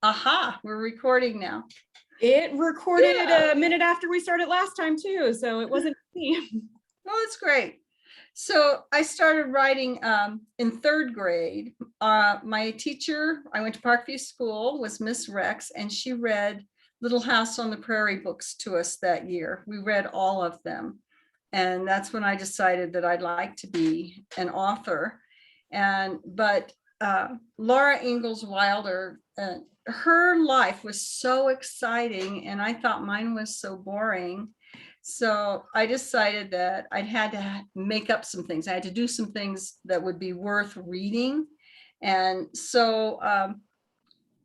aha, we're recording now. It recorded a minute after we started last time too, so it wasn't me. Oh, that's great. So I started writing in third grade. My teacher, I went to Parkview School, was Miss Rex, and she read Little House on the Prairie books to us that year. We read all of them. And that's when I decided that I'd like to be an author. But Laura Ingalls Wilder, her life was so exciting, and I thought mine was so boring. So I decided that I had to make up some things. I had to do some things that would be worth reading. And so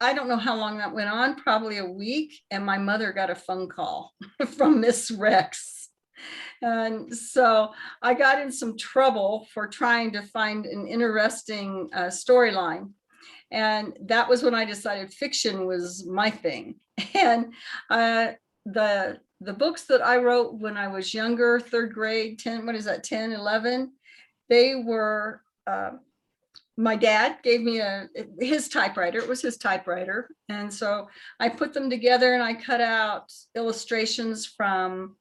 I don't know how long that went on, probably a week. And my mother got a phone call from Miss Rex. And so I got in some trouble for trying to find an interesting storyline. And that was when I decided fiction was my thing. And the books that I wrote when I was younger, third grade, 10, 11, they were, my dad gave me his typewriter. It was his typewriter. And so I put them together and I cut out illustrations from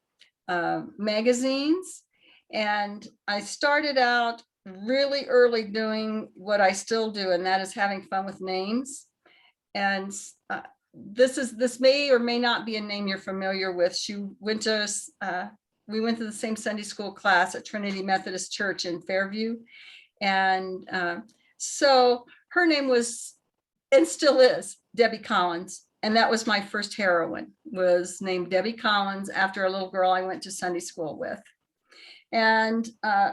magazines. And I started out really early doing what I still do, and that is having fun with names. And this may or may not be a name you're familiar with. We went to the same Sunday school class at Trinity Methodist Church in Fairview. And so her name was, and still is, Debbie Collins. And that was my first heroine, was named Debbie Collins after a little girl I went to Sunday school with. And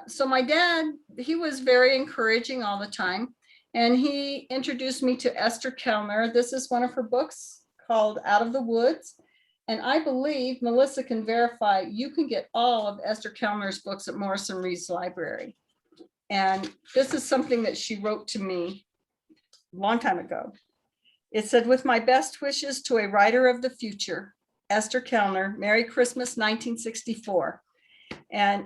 so my dad, he was very encouraging all the time. And he introduced me to Esther Kellner. This is one of her books called Out of the Woods. And I believe, Melissa can verify, you can get all of Esther Kellner's books at Morrisson-Reeves Library. And this is something that she wrote to me a long time ago. It said, with my best wishes to a writer of the future, Esther Kellner, Merry Christmas, 1964. And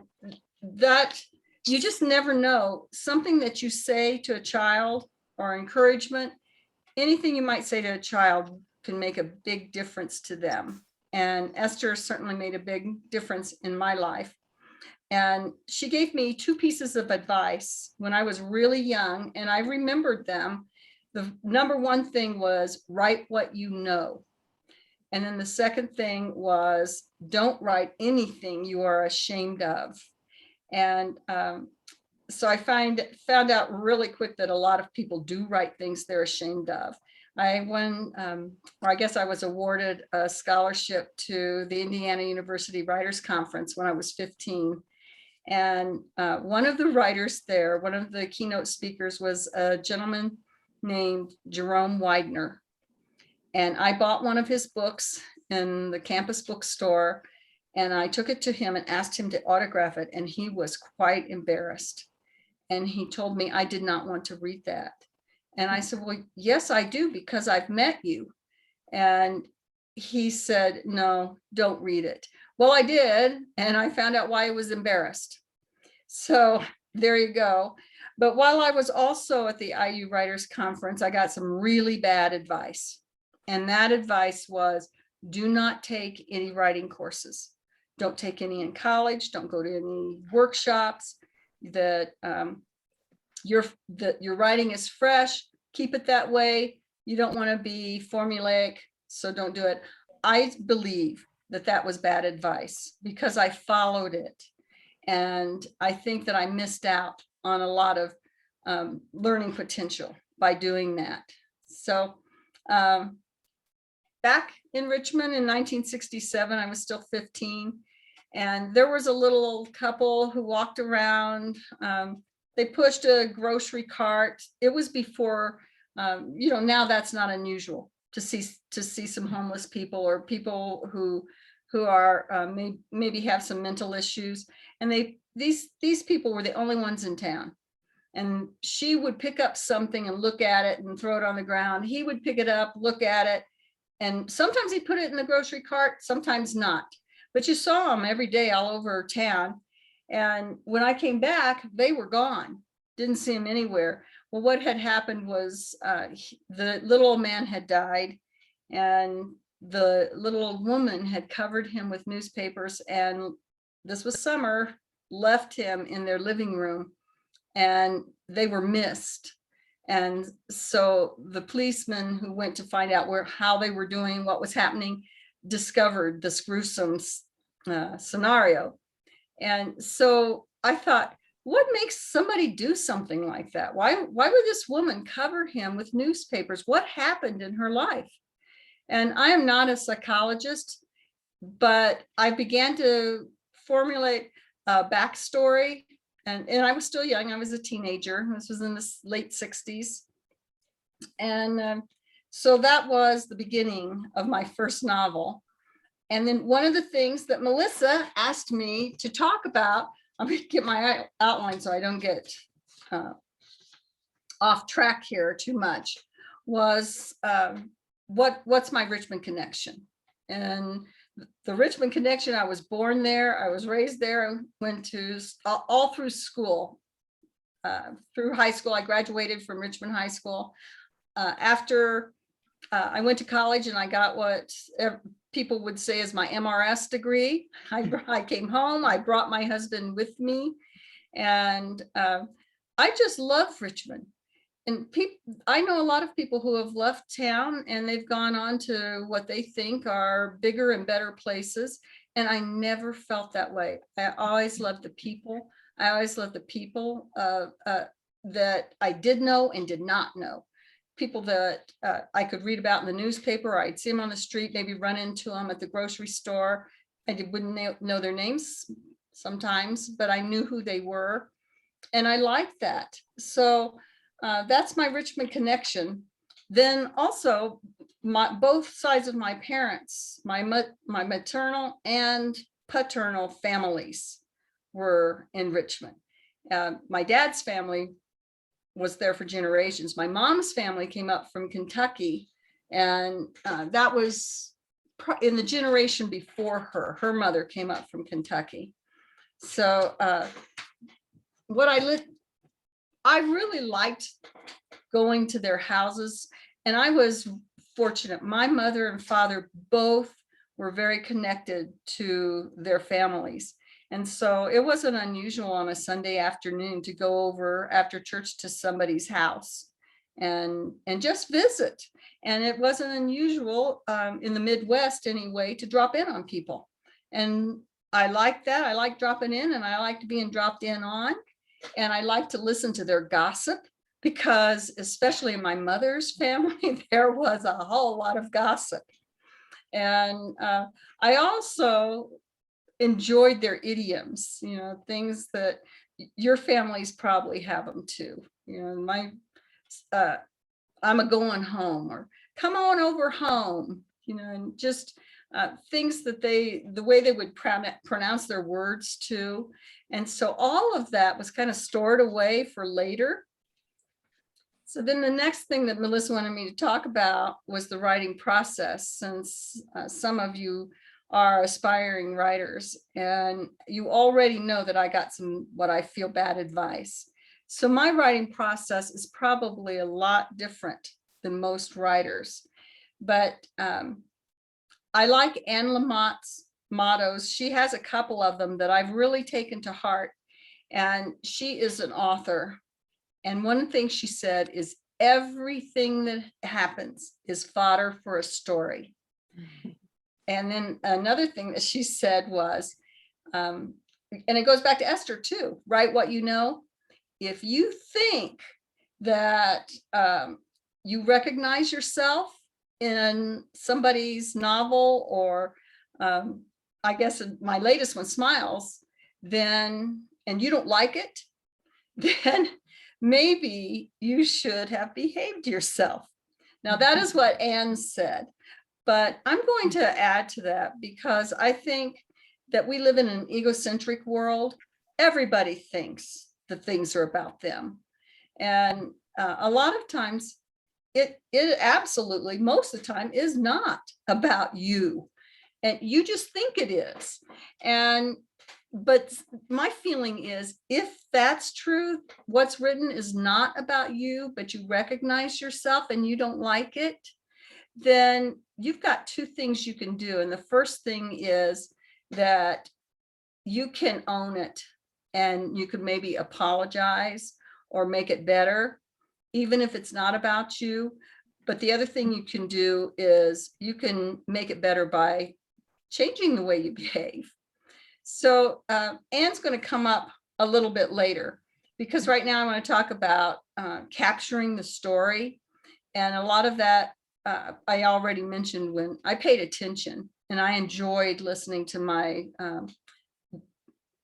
that, you just never know, something that you say to a child or encouragement, anything you might say to a child can make a big difference to them. And Esther certainly made a big difference in my life. And she gave me 2 pieces of advice when I was really young, and I remembered them. The number one thing was write what you know. And then the second thing was don't write anything you are ashamed of. And so I found out really quick that a lot of people do write things they're ashamed of. I was awarded a scholarship to the Indiana University Writers Conference when I was 15. And one of the writers there, one of the keynote speakers, was a gentleman named Jerome Widener. And I bought one of his books in the campus bookstore, and I took it to him and asked him to autograph it. And he was quite embarrassed. And he told me I did not want to read that. And I said, well, yes, I do, because I've met you. And he said, no, don't read it. Well, I did. And I found out why I was embarrassed. So there you go. But while I was also at the IU Writers Conference, I got some really bad advice. And that advice was, do not take any writing courses. Don't take any in college. Don't go to any workshops. That your writing is fresh. Keep it that way. You don't want to be formulaic, so don't do it. I believe that was bad advice because I followed it. And I think that I missed out on a lot of learning potential by doing that. So back in Richmond in 1967, I was still 15. And there was a little couple who walked around. They pushed a grocery cart. It was before, now that's not unusual to see some homeless people or people who are maybe have some mental issues. And these people were the only ones in town. And she would pick up something and look at it and throw it on the ground. He would pick it up, look at it, and sometimes he'd put it in the grocery cart, sometimes not. But you saw them every day all over town. And when I came back, they were gone. Didn't see them anywhere. Well, what had happened was the little old man had died, and the little old woman had covered him with newspapers, and this was summer, left him in their living room, and they were missed. And so the policeman who went to find out how they were doing, what was happening, discovered this gruesome scenario. And so I thought, what makes somebody do something like that? Why would this woman cover him with newspapers? What happened in her life? And I am not a psychologist, but I began to formulate a backstory. And I was still young. I was a teenager. This was in the late 60s. And so that was the beginning of my first novel. And then one of the things that Melissa asked me to talk about, I'm going to get my outline so I don't get off track here too much, was what's my Richmond connection? And the Richmond connection, I was born there, I was raised there, I went to all through school, through high school. I graduated from Richmond High School. After I went to college and I got what people would say is my MRS degree. I came home, I brought my husband with me, and I just love Richmond. And I know a lot of people who have left town and they've gone on to what they think are bigger and better places. And I never felt that way. I always loved the people. I always loved the people that I did know and did not know. People that I could read about in the newspaper, or I'd see them on the street, maybe run into them at the grocery store. I wouldn't know their names sometimes, but I knew who they were. And I liked that. So that's my Richmond connection. Then also both sides of my parents, my maternal and paternal families were in Richmond. My dad's family was there for generations. My mom's family came up from Kentucky, and that was in the generation before her. Her mother came up from Kentucky. So I really liked going to their houses, and I was fortunate. My mother and father both were very connected to their families. And so it wasn't unusual on a Sunday afternoon to go over after church to somebody's house and just visit. And it wasn't unusual in the Midwest anyway to drop in on people. And I like that. I like dropping in, and I liked being dropped in on. And I like to listen to their gossip, because especially in my mother's family, there was a whole lot of gossip. And I also enjoyed their idioms, things that your families probably have them too. I'm a going home, or come on over home, and just things that the way they would pronounce their words too. And so all of that was kind of stored away for later. So then the next thing that Melissa wanted me to talk about was the writing process, since some of you are aspiring writers, and you already know that I got some what I feel bad advice. So my writing process is probably a lot different than most writers, but I like Anne Lamott's mottos. She has a couple of them that I've really taken to heart, and she is an author. And one thing she said is, everything that happens is fodder for a story. And then another thing that she said was, and it goes back to Esther too, write what you know. If you think that you recognize yourself in somebody's novel, or I guess in my latest one, Smiles, then, and you don't like it, then maybe you should have behaved yourself. Now that is what Anne said, but I'm going to add to that, because I think that we live in an egocentric world. Everybody thinks that things are about them. And a lot of times it absolutely, most of the time, is not about you. And you just think it is. And but my feeling is, if that's true, what's written is not about you, but you recognize yourself and you don't like it, then you've got two things you can do. And the first thing is that you can own it, and you could maybe apologize or make it better, even if it's not about you. But the other thing you can do is you can make it better by changing the way you behave. So Anne's going to come up a little bit later, because right now I want to talk about capturing the story. And a lot of that I already mentioned when I paid attention, and I enjoyed listening to my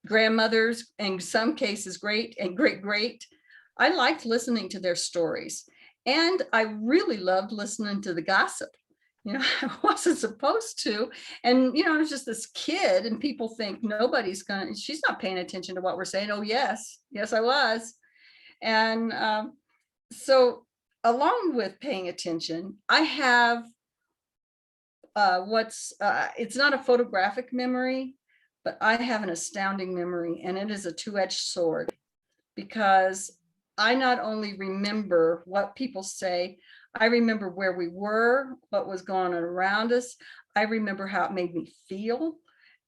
grandmothers, in some cases great and great. I liked listening to their stories, and I really loved listening to the gossip. I wasn't supposed to. And, I was just this kid, and people think she's not paying attention to what we're saying. Oh, yes, I was. And so along with paying attention, I have it's not a photographic memory, but I have an astounding memory, and it is a two-edged sword, because I not only remember what people say, I remember where we were, what was going on around us. I remember how it made me feel.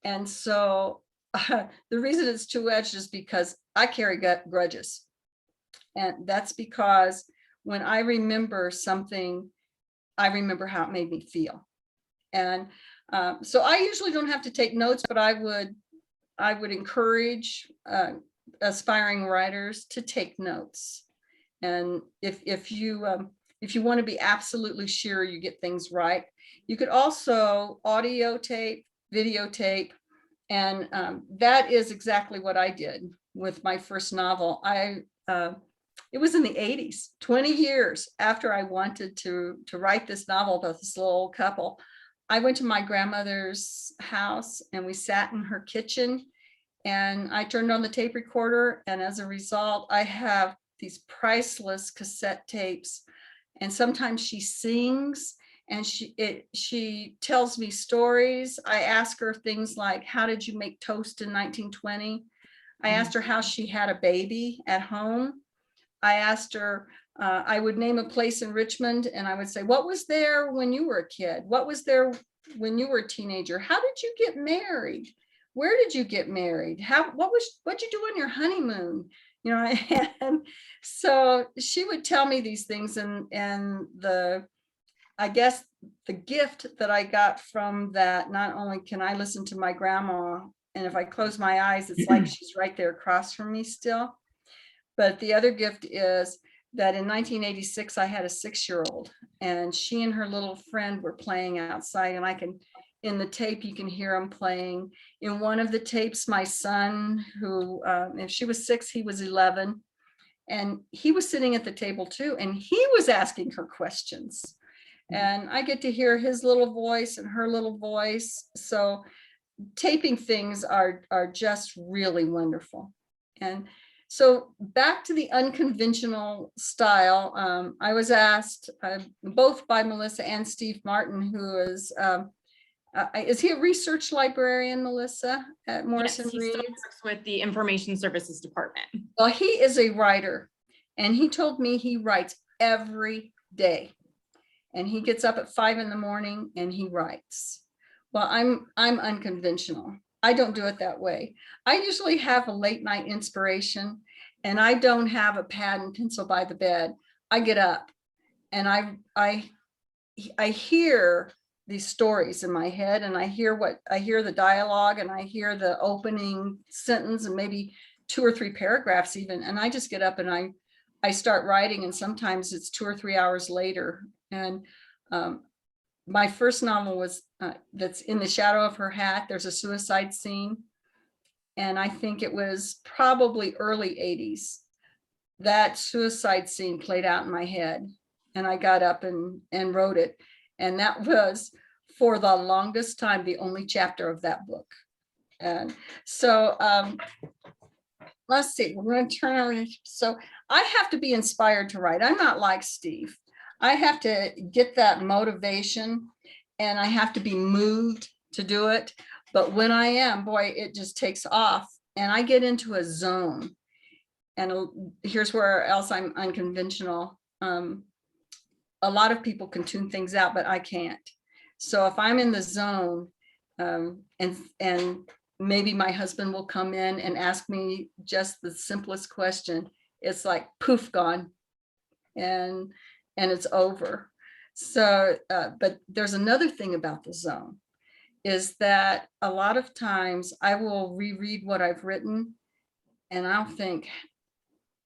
And so the reason it's two-edged is because I carry grudges. And that's because when I remember something, I remember how it made me feel. And so I usually don't have to take notes, but I would encourage aspiring writers to take notes. And if you want to be absolutely sure you get things right, you could also audio tape, videotape, and that is exactly what I did with my first novel. It was in the 80s, 20 years after I wanted to write this novel about this little old couple. I went to my grandmother's house, and we sat in her kitchen, and I turned on the tape recorder, and as a result, I have these priceless cassette tapes. And sometimes she sings, and she tells me stories. I ask her things like, how did you make toast in 1920? I asked her how she had a baby at home. I asked her, I would name a place in Richmond, and I would say, what was there when you were a kid? What was there when you were a teenager? How did you get married? Where did you get married? What'd you do on your honeymoon? And so she would tell me these things, and I guess the gift that I got from that, not only can I listen to my grandma, and if I close my eyes, it's like she's right there across from me still. But the other gift is that in 1986, I had a 6-year-old, and she and her little friend were playing outside, and in the tape, you can hear them playing. In one of the tapes, my son, who, if she was 6, he was 11, and he was sitting at the table too, and he was asking her questions. And I get to hear his little voice and her little voice. So taping things are just really wonderful. And so back to the unconventional style, I was asked both by Melissa and Steve Martin, who is he a research librarian, Melissa, at Morrisson-Reeves? Yes, he still works with the Information Services Department. Well, he is a writer, and he told me he writes every day, and he gets up at 5 a.m. and he writes. Well, I'm unconventional. I don't do it that way. I usually have a late night inspiration, and I don't have a pad and pencil by the bed. I get up, and I hear these stories in my head, and I hear the dialogue, and I hear the opening sentence, and maybe 2 or 3 paragraphs even, and I just get up and I start writing, and sometimes it's 2 or 3 hours later. And my first novel was that's In the Shadow of Her Hat. There's a suicide scene, and I think it was probably early 80s. That suicide scene played out in my head, and I got up and wrote it. And that was, for the longest time, the only chapter of that book. And so let's see, we're going to turn around. So I have to be inspired to write. I'm not like Steve. I have to get that motivation, and I have to be moved to do it. But when I am, boy, it just takes off and I get into a zone. And here's where else I'm unconventional. A lot of people can tune things out, but I can't. So if I'm in the zone, and maybe my husband will come in and ask me just the simplest question, it's like poof, gone, and it's over. So, but there's another thing about the zone, is that a lot of times I will reread what I've written and I'll think,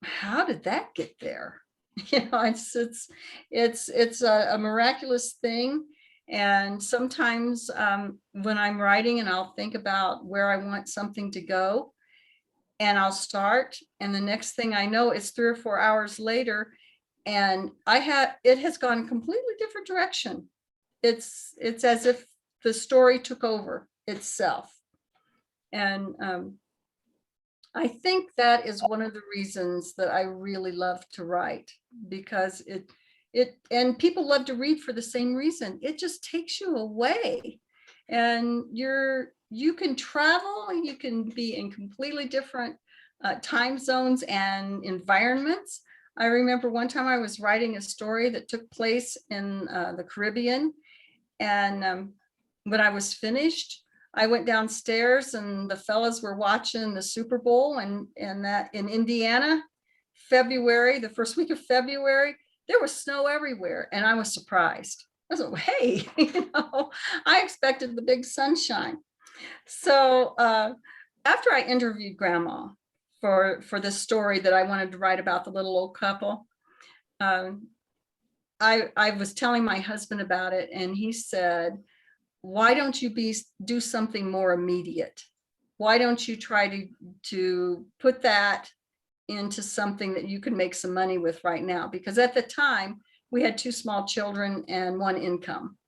how did that get there? You know, it's a miraculous thing. And sometimes when I'm writing and I'll think about where I want something to go, and I'll start, and the next thing I know, it's 3 or 4 hours later, and it has gone a completely different direction. It's as if the story took over itself. And I think that is one of the reasons that I really love to write, because and people love to read for the same reason. It just takes you away, and you can travel, and you can be in completely different time zones and environments. I remember one time I was writing a story that took place in the Caribbean, and when I was finished, I went downstairs and the fellas were watching the Super Bowl, and that in Indiana, February, the first week of February, there was snow everywhere. And I was surprised. I was like, hey, I expected the big sunshine. So after I interviewed Grandma for this story that I wanted to write about the little old couple, I was telling my husband about it, and he said, why don't you do something more immediate? Why don't you try to put that into something that you can make some money with right now? Because at the time we had 2 small children and 1 income.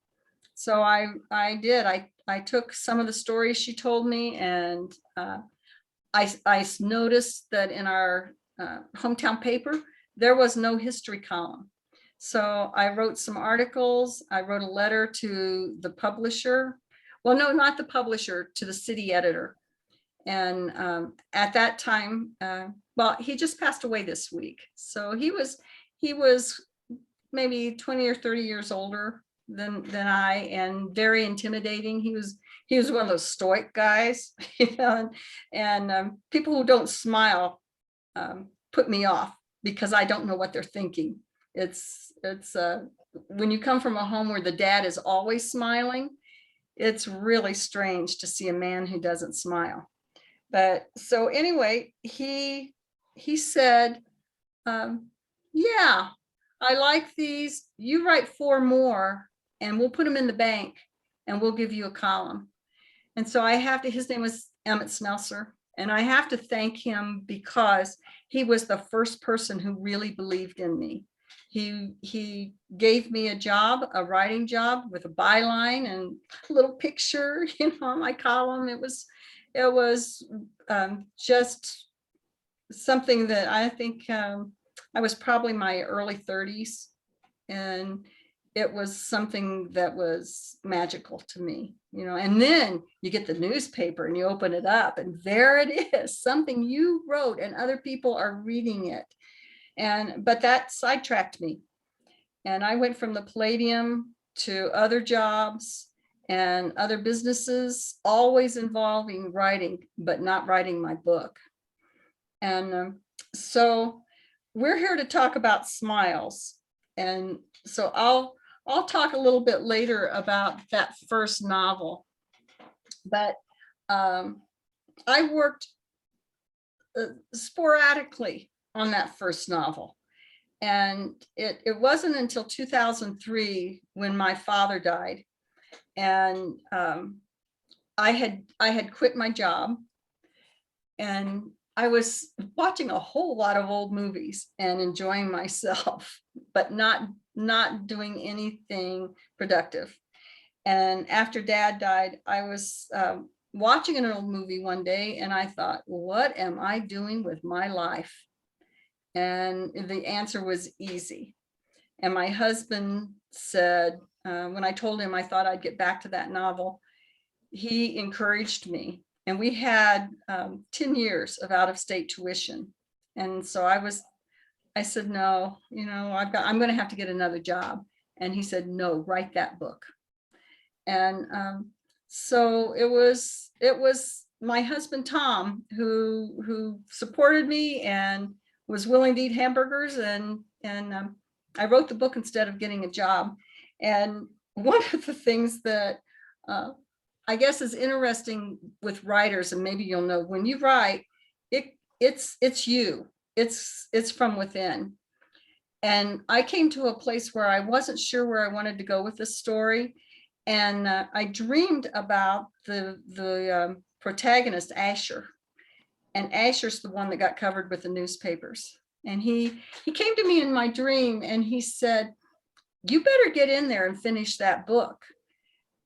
So I did. I took some of the stories she told me, and I noticed that in our hometown paper, there was no history column. So I wrote some articles. I wrote a letter to the publisher. Well, no, not the publisher, to the city editor. And at that time, well, he just passed away this week. So he was maybe 20 or 30 years older than I, and very intimidating. He was one of those stoic guys, and people who don't smile put me off, because I don't know what they're thinking. It's when you come from a home where the dad is always smiling, it's really strange to see a man who doesn't smile. But so anyway, he said, yeah, I like these. You write 4 more and we'll put them in the bank and we'll give you a column. And so his name was Emmett Smelser. And I have to thank him, because he was the first person who really believed in me. He gave me a writing job with a byline and a little picture, on my column. It was just something that I think I was probably my early 30s, and it was something that was magical to me, and then you get the newspaper and you open it up and there it is, something you wrote and other people are reading it. But that sidetracked me. And I went from the Palladium to other jobs and other businesses, always involving writing, but not writing my book. And so we're here to talk about smiles. And so I'll talk a little bit later about that first novel. But I worked sporadically on that first novel. And it wasn't until 2003 when my father died. And I had quit my job, and I was watching a whole lot of old movies and enjoying myself, but not doing anything productive. And after Dad died, I was watching an old movie one day, and I thought, what am I doing with my life? And the answer was easy. And my husband said, when I told him I thought I'd get back to that novel, he encouraged me, and we had 10 years of out-of-state tuition. And so I said, no, I'm going to have to get another job. And he said, no, write that book. And so it was my husband, Tom, who supported me and was willing to eat hamburgers. And I wrote the book instead of getting a job. And one of the things that I guess is interesting with writers, and maybe you'll know, when you write, it's you, it's from within. And I came to a place where I wasn't sure where I wanted to go with this story. And I dreamed about the protagonist, Asher. And Asher's the one that got covered with the newspapers. And he came to me in my dream and he said, you better get in there and finish that book.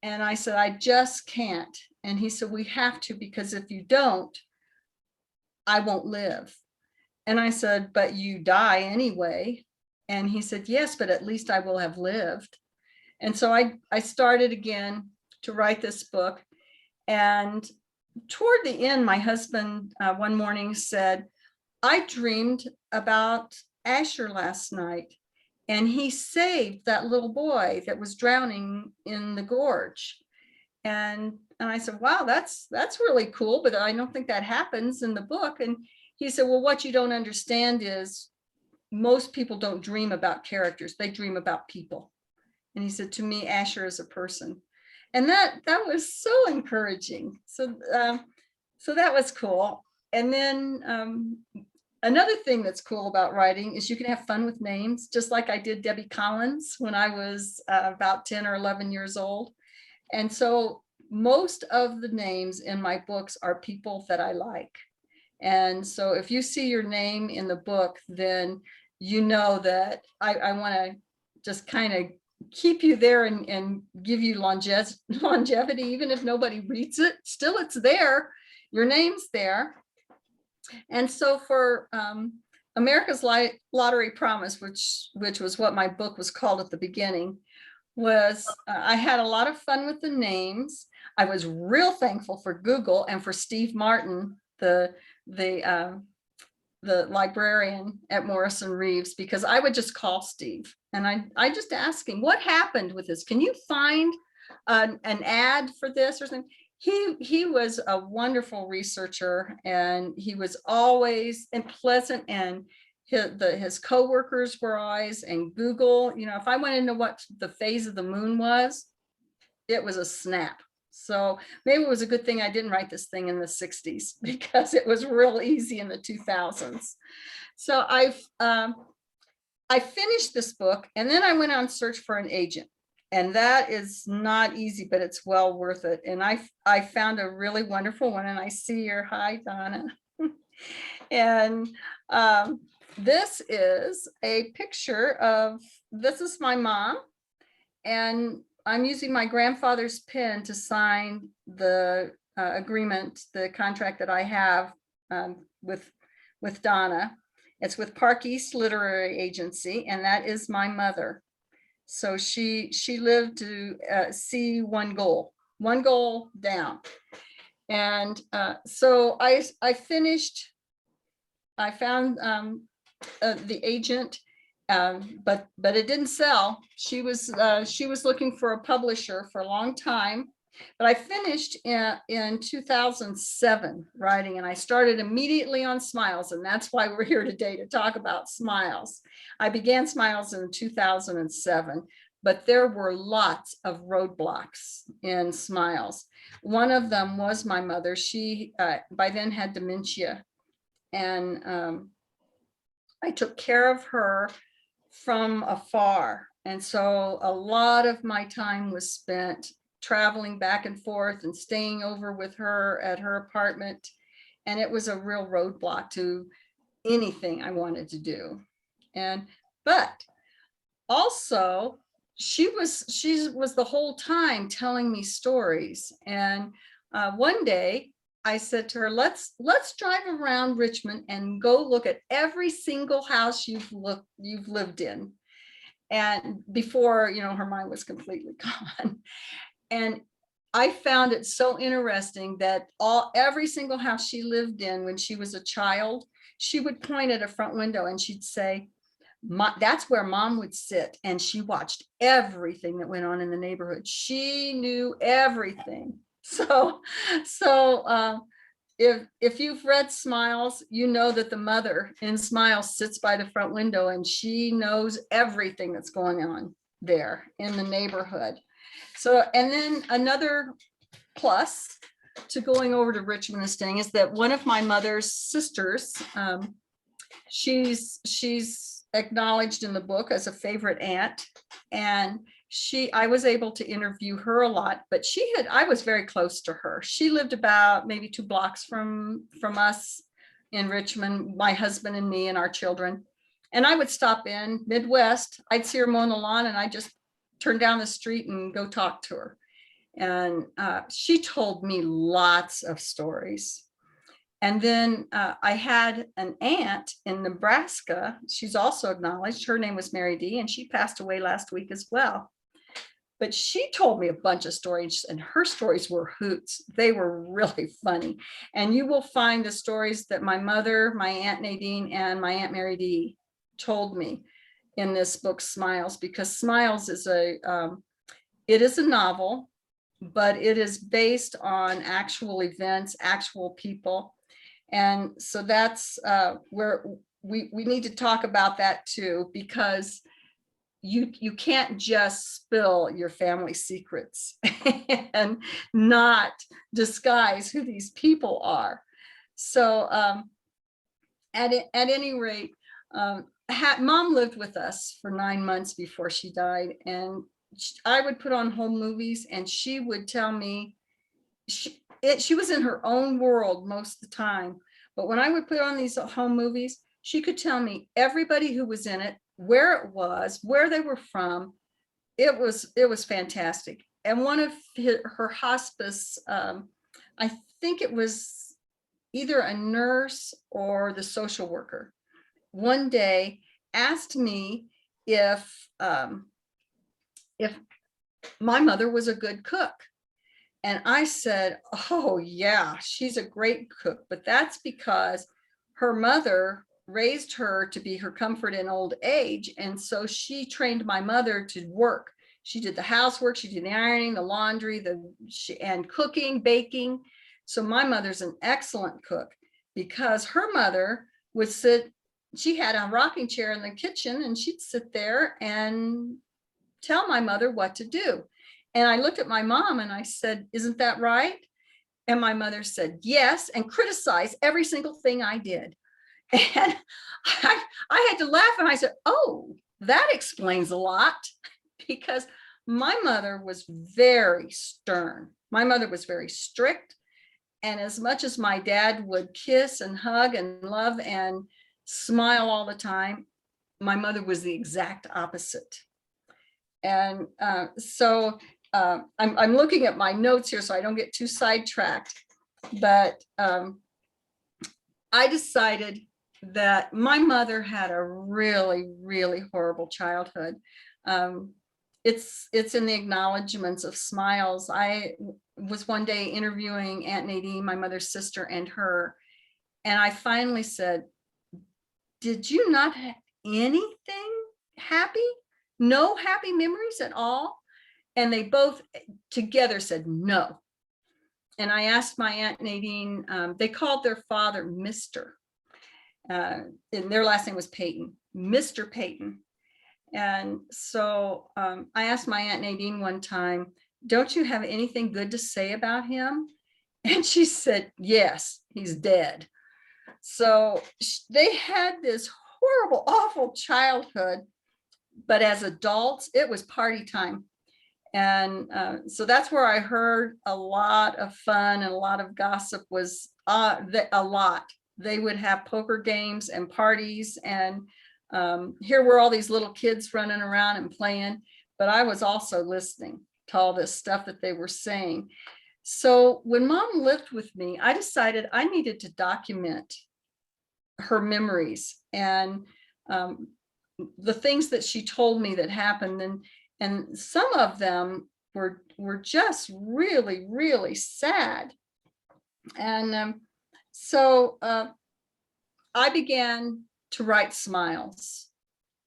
And I said, I just can't. And he said, we have to, because if you don't, I won't live. And I said, but you die anyway. And he said, yes, but at least I will have lived. And so I started again to write this book. And toward the end, my husband one morning said, I dreamed about Asher last night, and he saved that little boy that was drowning in the gorge. And I said, wow, that's really cool, but I don't think that happens in the book. And he said, well, what you don't understand is most people don't dream about characters, they dream about people. And he said, to me, Asher is a person. And that was so encouraging. So that was cool. And then another thing that's cool about writing is you can have fun with names, just like I did Debbie Collins when I was about 10 or 11 years old. And so most of the names in my books are people that I like. And so if you see your name in the book, then you know that I want to just kind of keep you there and give you longevity, even if nobody reads it, still it's there, your name's there. And so for America's Lottery Promise, which was what my book was called at the beginning, was I had a lot of fun with the names. I was real thankful for Google and for Steve Martin, the librarian at Morrisson-Reeves, because I would just call Steve and I just ask him, what happened with this? Can you find an ad for this or something? He was a wonderful researcher, and he was always pleasant, and his co-workers were always, and Google, if I wanted to know what the phase of the moon was, it was a snap. So maybe it was a good thing I didn't write this thing in the 60s, because it was real easy in the 2000s. So I finished this book, and then I went on search for an agent. And that is not easy, but it's well worth it. And I found a really wonderful one, and I see your, hi, Donna. And this is a picture of, this is my mom, and I'm using my grandfather's pen to sign the agreement, the contract that I have with Donna. It's with Park East Literary Agency, and that is my mother. So she lived to see one goal down. And so I finished, I found the agent, but it didn't sell. She was looking for a publisher for a long time, but I finished in 2007 writing, and I started immediately on Smiles, and that's why we're here today to talk about Smiles. I began Smiles in 2007, but there were lots of roadblocks in Smiles. One of them was my mother. She by then had dementia, and I took care of her from afar. And so a lot of my time was spent traveling back and forth and staying over with her at her apartment. And it was a real roadblock to anything I wanted to do. But also she was the whole time telling me stories. And one day I said to her, let's drive around Richmond and go look at every single house you've lived in. And before, her mind was completely gone. And I found it so interesting that every single house she lived in when she was a child, she would point at a front window and she'd say, that's where mom would sit, and she watched everything that went on in the neighborhood. She knew everything. So if you've read Smiles, you know that the mother in Smiles sits by the front window and she knows everything that's going on there in the neighborhood. So, and then another plus to going over to Richmond and staying is that one of my mother's sisters, she's acknowledged in the book as a favorite aunt, and I was able to interview her a lot, but I was very close to her. She lived about maybe 2 blocks from us in Richmond, my husband and me and our children. And I would stop in Midwest. I'd see her mowing the lawn and I just turn down the street and go talk to her. And she told me lots of stories. And then I had an aunt in Nebraska. She's also acknowledged. Her name was Mary D, and she passed away last week as well. But she told me a bunch of stories, and her stories were hoots. They were really funny. And you will find the stories that my mother, my Aunt Nadine, and my Aunt Mary D told me in this book, Smiles, because Smiles is it is a novel, but it is based on actual events, actual people. And so that's where we need to talk about that too, because you can't just spill your family secrets and not disguise who these people are. So at any rate, mom lived with us for 9 months before she died, and I would put on home movies and she would tell me, she was in her own world most of the time. But when I would put on these home movies, she could tell me everybody who was in it, where it was, where they were from. It was fantastic. And one of her hospice, I think it was either a nurse or the social worker, one day asked me if my mother was a good cook. And I said, oh yeah, she's a great cook, but that's because her mother raised her to be her comfort in old age. And so she trained my mother to work. She did the housework, she did the ironing, the laundry, and cooking, baking. So my mother's an excellent cook because her mother would sit, she had a rocking chair in the kitchen and she'd sit there and tell my mother what to do. And I looked at my mom and I said, isn't that right? And my mother said, yes, and criticized every single thing I did. And I had to laugh and I said, oh, that explains a lot, because my mother was very stern. My mother was very strict. And as much as my dad would kiss and hug and love and smile all the time, my mother was the exact opposite. And so I'm looking at my notes here so I don't get too sidetracked, but I decided that my mother had a really, really horrible childhood. It's in the acknowledgments of Smiles. I was one day interviewing Aunt Nadine, my mother's sister, and her, and I finally said, did you not have anything happy? No happy memories at all? And they both together said no. And I asked my Aunt Nadine, they called their father Mr. And their last name was Peyton, Mr. Peyton. And so I asked my Aunt Nadine one time, don't you have anything good to say about him? And she said, yes, he's dead. So they had this horrible, awful childhood, but as adults, it was party time. And so that's where I heard a lot of fun and a lot of gossip was a lot. They would have poker games and parties, and here were all these little kids running around and playing, but I was also listening to all this stuff that they were saying. So when mom lived with me, I decided I needed to document her memories and the things that she told me that happened. And some of them were just really, really sad. And so I began to write Smiles.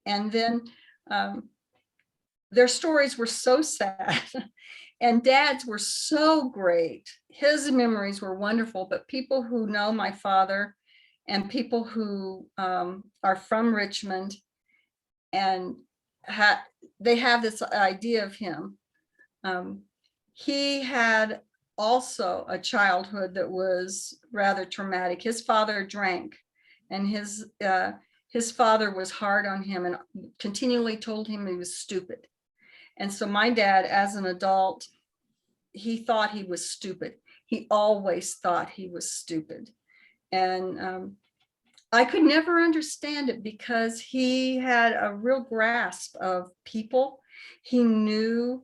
And then their stories were so sad. And Dad's were so great. His memories were wonderful, but people who know my father and people who are from Richmond and they have this idea of him. He had also a childhood that was rather traumatic. His father drank, and his father was hard on him and continually told him he was stupid. And so my dad, as an adult, he thought he was stupid. He always thought he was stupid. And I could never understand it because he had a real grasp of people. He knew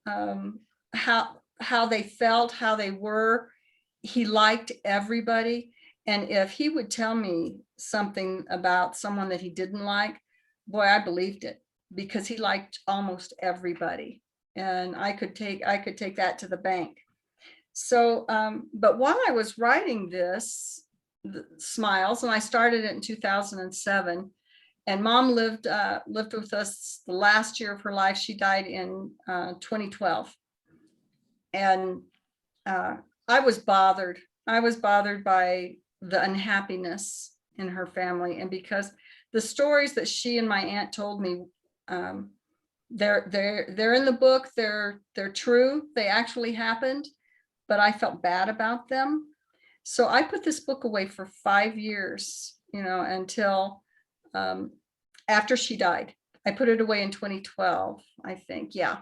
how they felt, how they were. He liked everybody. And if he would tell me something about someone that he didn't like, boy, I believed it, because he liked almost everybody. And I could take that to the bank. So, but while I was writing this, Smiles, and I started it in 2007, and Mom lived with us the last year of her life. She died in 2012. And I was bothered. I was bothered by the unhappiness in her family. And because the stories that she and my aunt told me, they're in the book, they're true, they actually happened, but I felt bad about them. So I put this book away for 5 years, until after she died. I put it away in 2012, I think. Yeah.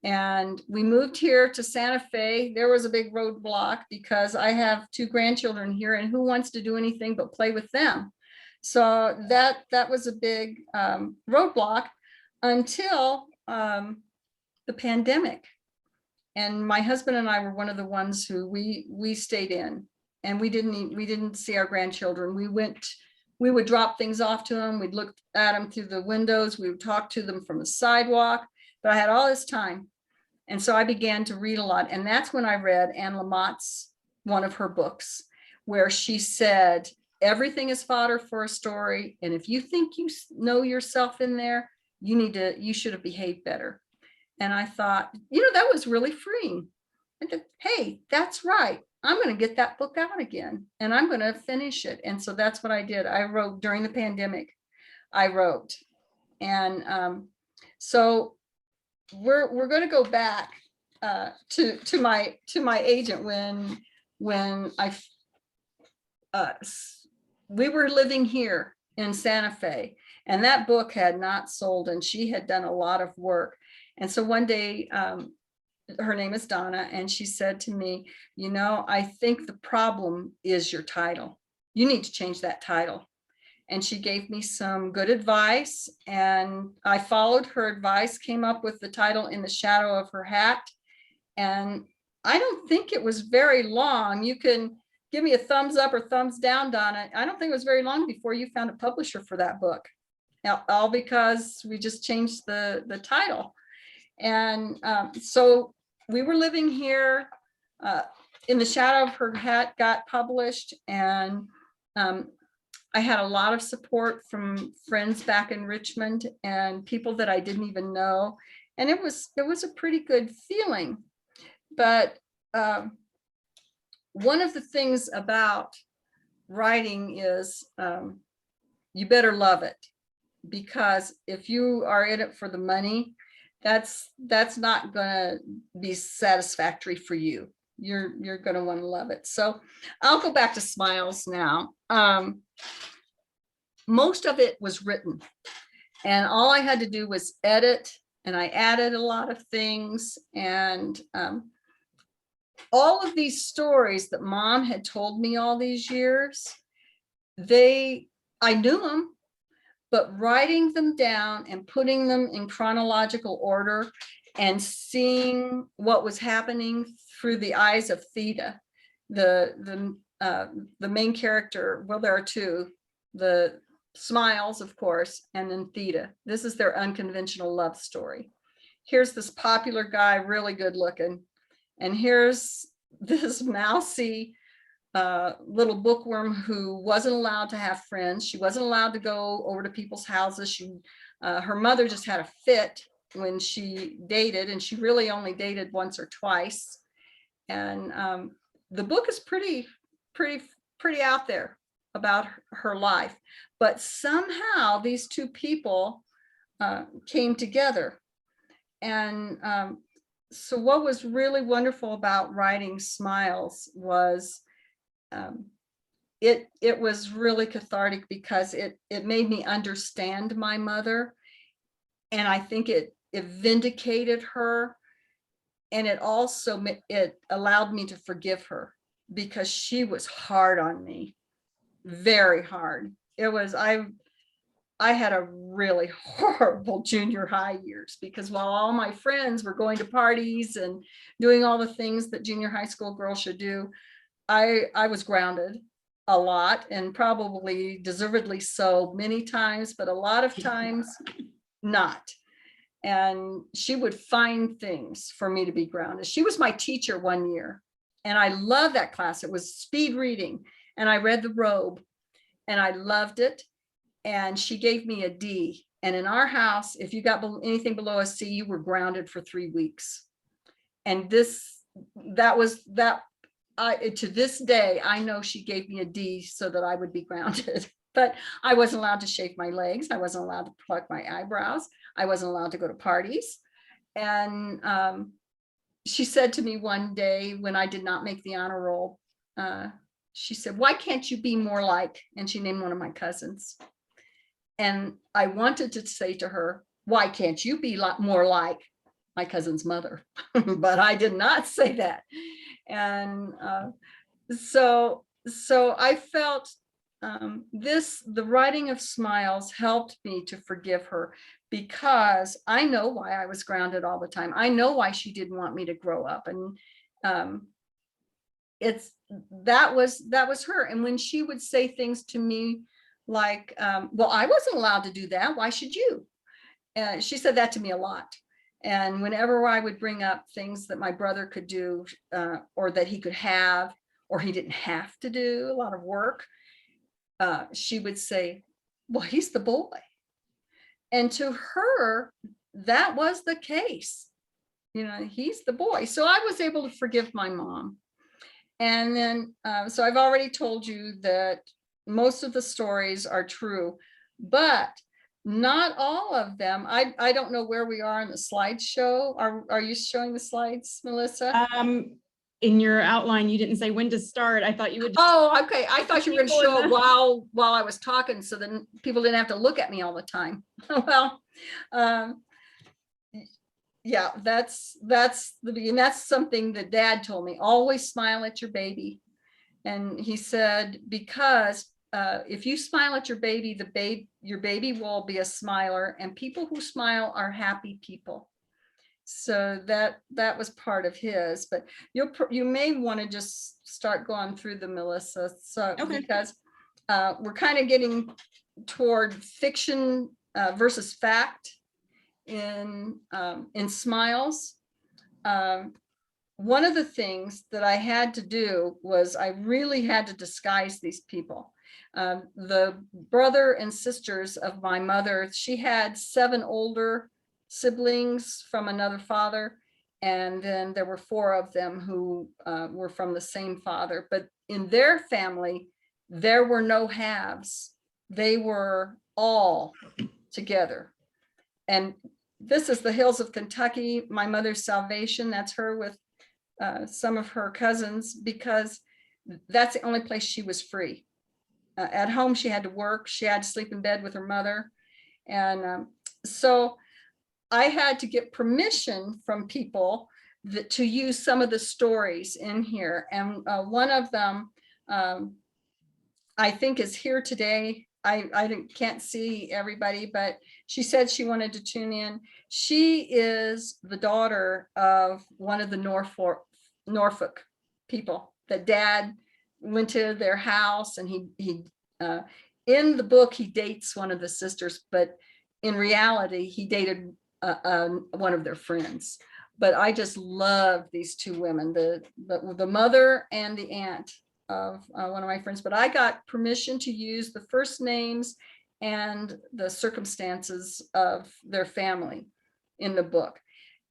And we moved here to Santa Fe. There was a big roadblock because I have 2 grandchildren here, and who wants to do anything but play with them? So that was a big roadblock until the pandemic. And my husband and I were one of the ones who we stayed in, and we didn't see our grandchildren. We would drop things off to them. We'd look at them through the windows. We would talk to them from the sidewalk. But I had all this time. And so I began to read a lot. And that's when I read Anne Lamott's, one of her books, where she said, everything is fodder for a story. And if you think you know yourself in there, you should have behaved better. And I thought, that was really freeing. I thought, hey, that's right. I'm going to get that book out again, and I'm going to finish it. And so that's what I did. I wrote during the pandemic. I wrote. And so we're going to go back to my agent when we were living here in Santa Fe, and that book had not sold, and she had done a lot of work. And so one day, her name is Donna, and she said to me, I think the problem is your title. You need to change that title. And she gave me some good advice, and I followed her advice, came up with the title In the Shadow of Her Hat. And I don't think it was very long. You can give me a thumbs up or thumbs down, Donna. I don't think it was very long before you found a publisher for that book. All because we just changed the title. And so we were living here. In the Shadow of Her Hat got published, and I had a lot of support from friends back in Richmond and people that I didn't even know, and it was a pretty good feeling. But one of the things about writing is you better love it, because if you are in it for the money, that's not going to be satisfactory for you. You're going to want to love it. So I'll go back to Smiles now. Most of it was written, and all I had to do was edit, and I added a lot of things. And all of these stories that Mom had told me all these years, I knew them, but writing them down and putting them in chronological order and seeing what was happening through the eyes of Theta, the main character. Well, there are 2, the Smiles, of course, and then Theta. This is their unconventional love story. here's this popular guy, really good looking, and here's this mousy little bookworm who wasn't allowed to have friends. She wasn't allowed to go over to people's houses. Her mother just had a fit when she dated, and she really only dated once or twice. And the book is pretty out there about her life. But somehow these two people came together. And so what was really wonderful about writing Smiles was it was really cathartic, because it made me understand my mother, and I think it vindicated her, and it also it allowed me to forgive her, because she was hard on me, very hard. It was I had a really horrible junior high years, because while all my friends were going to parties and doing all the things that junior high school girls should do, I was grounded a lot, and probably deservedly so many times, but a lot of times not. And she would find things for me to be grounded. She was my teacher one year, and I loved that class. It was speed reading, and I read The Robe, and I loved it. And she gave me a D. And in our house, if you got anything below a C, you were grounded for 3 weeks. And to this day, I know she gave me a D so that I would be grounded. But I wasn't allowed to shave my legs. I wasn't allowed to pluck my eyebrows. I wasn't allowed to go to parties. And she said to me one day when I did not make the honor roll, she said, "Why can't you be more like," and she named one of my cousins. And I wanted to say to her, "Why can't you be more like my cousin's mother?" But I did not say that. And so I felt the writing of Smiles helped me to forgive her, because I know why I was grounded all the time. I know why she didn't want me to grow up. And that was her. And when she would say things to me like, "Well, I wasn't allowed to do that. Why should you?" She said that to me a lot. And whenever I would bring up things that my brother could do, or that he could have, or he didn't have to do a lot of work, she would say, "Well, he's the boy." And to her, that was the case. He's the boy. So I was able to forgive my mom. And then, so I've already told you that most of the stories are true, but not all of them. I don't know where we are in the slideshow. Are you showing the slides, Melissa? In your outline, you didn't say when to start. I thought you would. Oh, okay. I thought you were going to show it while I was talking, so then people didn't have to look at me all the time. Well, yeah, that's the beginning. That's something that Dad told me. Always smile at your baby. And he said, because if you smile at your baby, your baby will be a smiler, and people who smile are happy people. So that was part of his. But you may want to just start going through the, Melissa, so okay. Because we're kind of getting toward fiction versus fact in Smiles. One of the things that I had to do was I really had to disguise these people. The brother and sisters of my mother, she had 7 older siblings from another father, and then there were 4 of them who were from the same father. But in their family, there were no halves. They were all together. And this is the hills of Kentucky, my mother's salvation. That's her with some of her cousins, because that's the only place she was free. At home, she had to work. She had to sleep in bed with her mother. And so I had to get permission from people to use some of the stories in here. And one of them, I think, is here today. I can't see everybody, but she said she wanted to tune in. She is the daughter of one of the Norfolk people that Dad went to their house, and he in the book he dates one of the sisters, but in reality he dated one of their friends. But I just love these two women, the mother and the aunt of one of my friends. But I got permission to use the first names and the circumstances of their family in the book.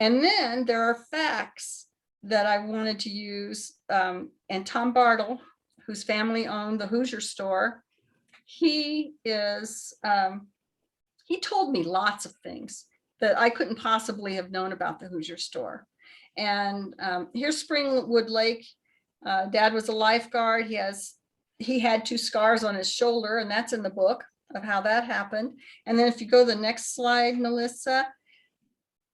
And then there are facts that I wanted to use. And Tom Bartle, whose family owned the Hoosier store, he told me lots of things that I couldn't possibly have known about the Hoosier store. And here's Springwood Lake. Dad was a lifeguard. He had 2 scars on his shoulder, and that's in the book of how that happened. And then if you go to the next slide, Melissa,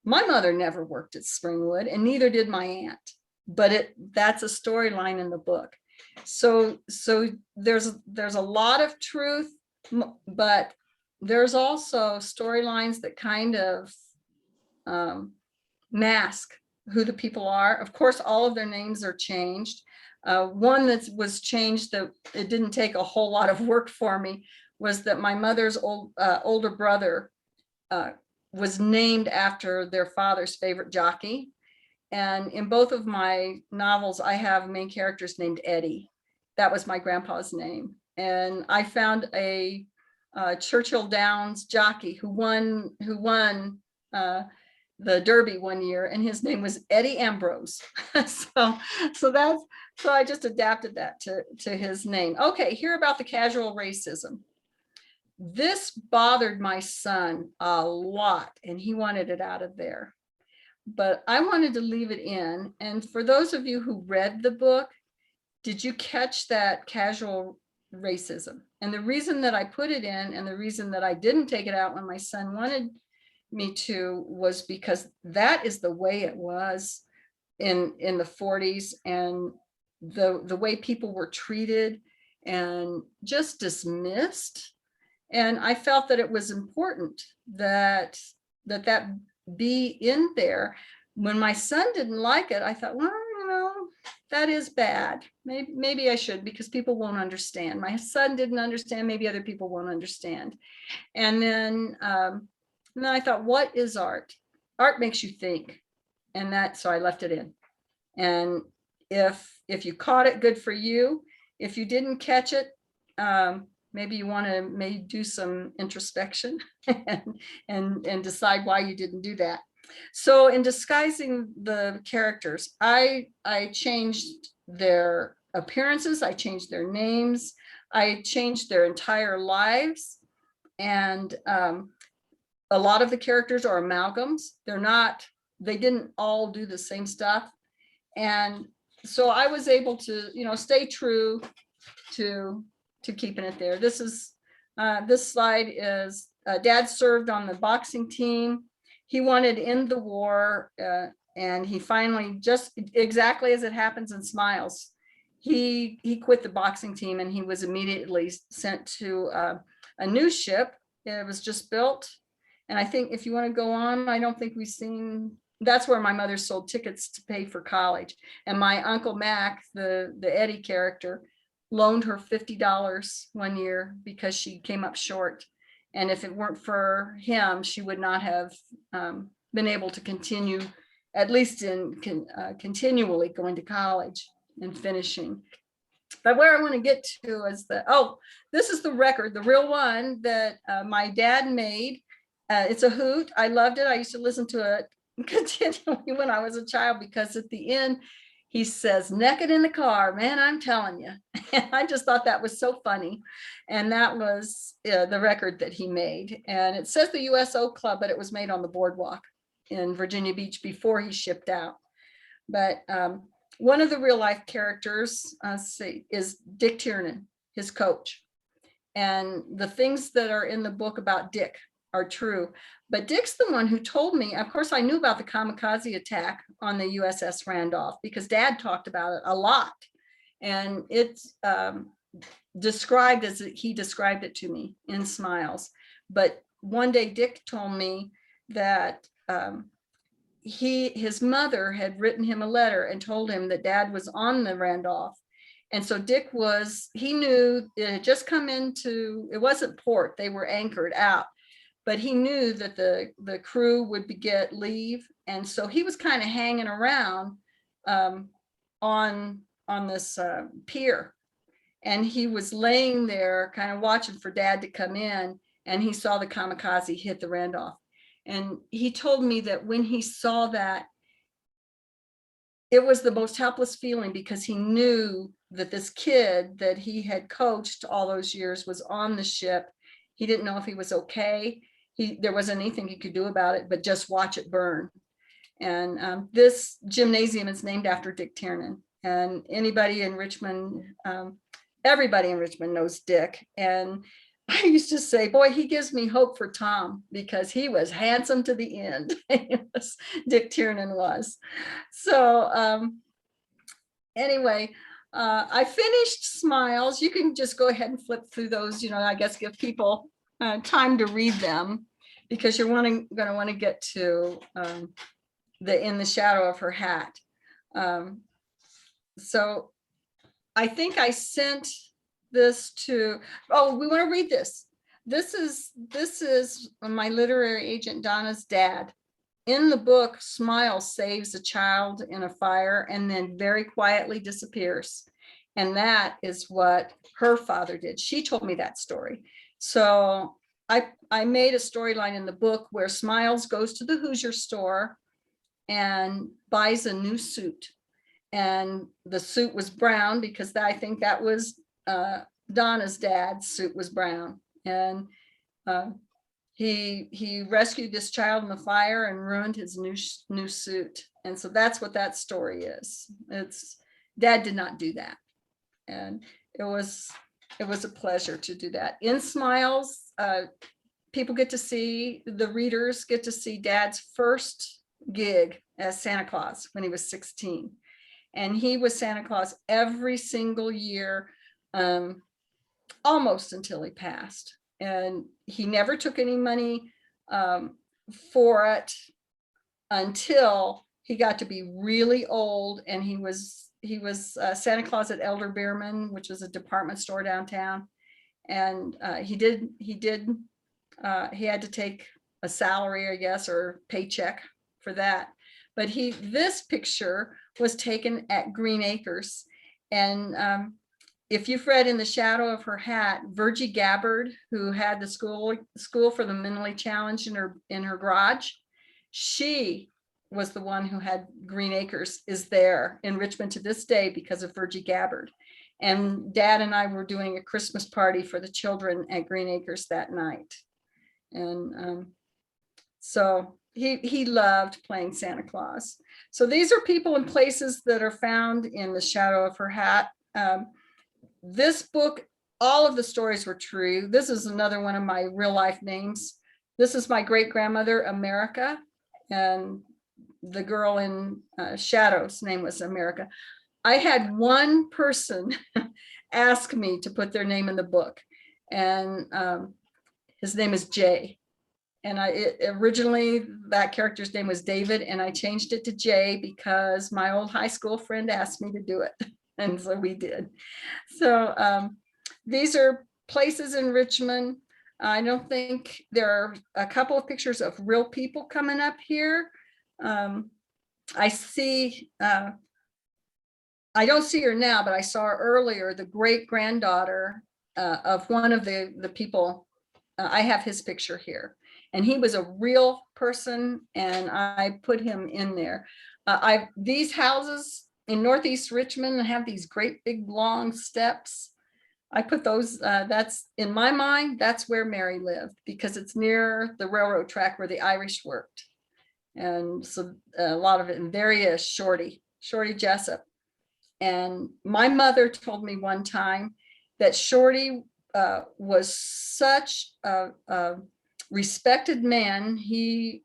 my mother never worked at Springwood, and neither did my aunt, but that's a storyline in the book. So there's a lot of truth, but there's also storylines that kind of mask who the people are. Of course, all of their names are changed. One that was changed that it didn't take a whole lot of work for me was that my mother's older brother was named after their father's favorite jockey. And in both of my novels, I have main characters named Eddie. That was my grandpa's name. And I found a Churchill Downs jockey who won the Derby one year, and his name was Eddie Ambrose. so I just adapted that to his name. Okay, here about the casual racism. This bothered my son a lot, and he wanted it out of there. But I wanted to leave it in. And for those of you who read the book, did you catch that casual racism? And the reason that I put it in and the reason that I didn't take it out when my son wanted me to was because that is the way it was in the 40s, and the way people were treated and just dismissed. And I felt that it was important that be in there. When my son didn't like it, I thought, well, that is bad. Maybe I should, because people won't understand. My son didn't understand. Maybe other people won't understand. And then I thought, what is art? Art makes you think. And so I left it in. And if you caught it, good for you. If you didn't catch it, maybe you want to do some introspection and decide why you didn't do that. So in disguising the characters, I changed their appearances, I changed their names, I changed their entire lives. And a lot of the characters are amalgams. They didn't all do the same stuff. And so I was able to, stay true to keeping it there. This slide is Dad served on the boxing team. He wanted to end the war, and he finally, just exactly as it happens in Smiles, he quit the boxing team, and he was immediately sent to a new ship. It was just built. And I think if you want to go on, I don't think we've seen, that's where my mother sold tickets to pay for college. And my Uncle Mac, the Eddie character, loaned her $50 one year because she came up short. And if it weren't for him, she would not have been able to continue, at least continually going to college and finishing. But where I want to get to is this is the record, the real one that my dad made. It's a hoot. I loved it. I used to listen to it continually when I was a child, because at the end, he says, "Naked in the car, man, I'm telling you." And I just thought that was so funny. And that was the record that he made. And it says the USO Club, but it was made on the boardwalk in Virginia Beach before he shipped out. But one of the real life characters, is Dick Tiernan, his coach. And the things that are in the book about Dick are true. But Dick's the one who told me, of course, I knew about the kamikaze attack on the USS Randolph because Dad talked about it a lot. And it's described as he described it to me in Smiles. But one day Dick told me that his mother had written him a letter and told him that Dad was on the Randolph. And so Dick he knew it had just come into, it wasn't port, they were anchored out. but he knew that the crew would get leave. And so he was kind of hanging around on this pier. And he was laying there kind of watching for Dad to come in, and he saw the kamikaze hit the Randolph. And he told me that when he saw that, it was the most helpless feeling, because he knew that this kid that he had coached all those years was on the ship. He didn't know if he was okay. There wasn't anything he could do about it, but just watch it burn. And this gymnasium is named after Dick Tiernan. And anybody in Richmond, everybody in Richmond knows Dick. And I used to say, boy, he gives me hope for Tom, because he was handsome to the end. Dick Tiernan was. So anyway, I finished Smiles. You can just go ahead and flip through those, I guess give people time to read them, because you're going to want to get to the In the Shadow of Her Hat. So I think I sent this to, we want to read this. This is my literary agent Donna's dad. In the book, Smiles saves a child in a fire and then very quietly disappears. And that is what her father did. She told me that story. So I made a storyline in the book where Smiles goes to the Hoosier store and buys a new suit. And the suit was brown, because I think that was Donna's dad's suit was brown. And he rescued this child in the fire and ruined his new suit. And so that's what that story is. Dad did not do that. And it was a pleasure to do that. In Smiles, people get to see, the readers get to see Dad's first gig as Santa Claus when he was 16. And he was Santa Claus every single year, almost until he passed. And he never took any money for it until he got to be really old. And he was Santa Claus at Elder Beerman, which was a department store downtown. And he had to take a salary, I guess, or paycheck for that. But this picture was taken at Green Acres. And if you've read In the Shadow of Her Hat, Virgie Gabbard, who had the school for the mentally challenged in her garage, she was the one who had Green Acres, is there in Richmond to this day because of Virgie Gabbard. And Dad and I were doing a Christmas party for the children at Green Acres that night. And so he loved playing Santa Claus. So these are people and places that are found in The Shadow of Her Hat. This book, all of the stories were true. This is another one of my real life names. This is my great grandmother, America, and the girl in Shadow's name was America. I had one person ask me to put their name in the book, and his name is Jay. And originally that character's name was David, and I changed it to Jay because my old high school friend asked me to do it. And so we did. So these are places in Richmond. I don't think there are a couple of pictures of real people coming up here. I see, I don't see her now, but I saw her earlier, the great granddaughter of one of the people. I have his picture here. And he was a real person, and I put him in there. These houses in Northeast Richmond have these great big long steps. I put those, that's in my mind, that's where Mary lived, because it's near the railroad track where the Irish worked. And so a lot of it, and there he is, Shorty Jessup. And my mother told me one time that Shorty was such a respected man. He,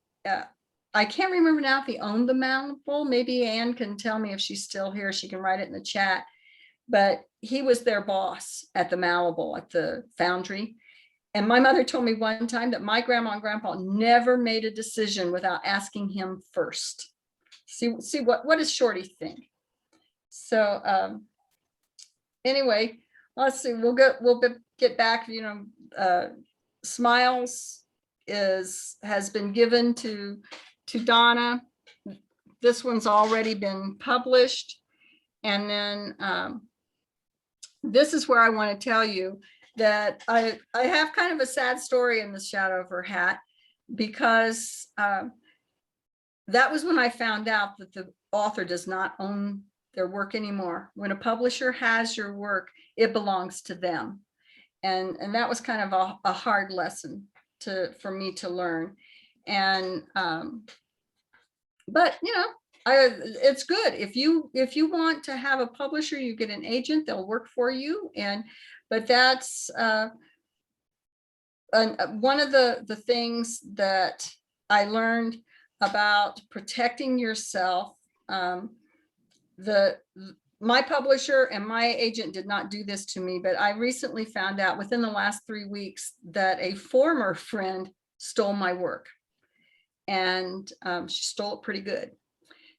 I can't remember now if he owned the Malibel. Maybe Anne can tell me if she's still here. She can write it in the chat. But he was their boss at the Malibel, at the foundry. And my mother told me one time that my grandma and grandpa never made a decision without asking him first. See what does Shorty think? So anyway, let's see. We'll get back. Smiles. has been given to Donna. This one's already been published. And then this is where I want to tell you that I have kind of a sad story in the shadow of her hat, because that was when I found out that the author does not own their work anymore. When a publisher has your work, it belongs to them. And that was kind of a hard lesson for me to learn. And but you know, it's good if you want to have a publisher, you get an agent, they'll work for you. But that's one of the things that I learned about protecting yourself. My publisher and my agent did not do this to me, but I recently found out within the last 3 weeks that a former friend stole my work, and she stole it pretty good.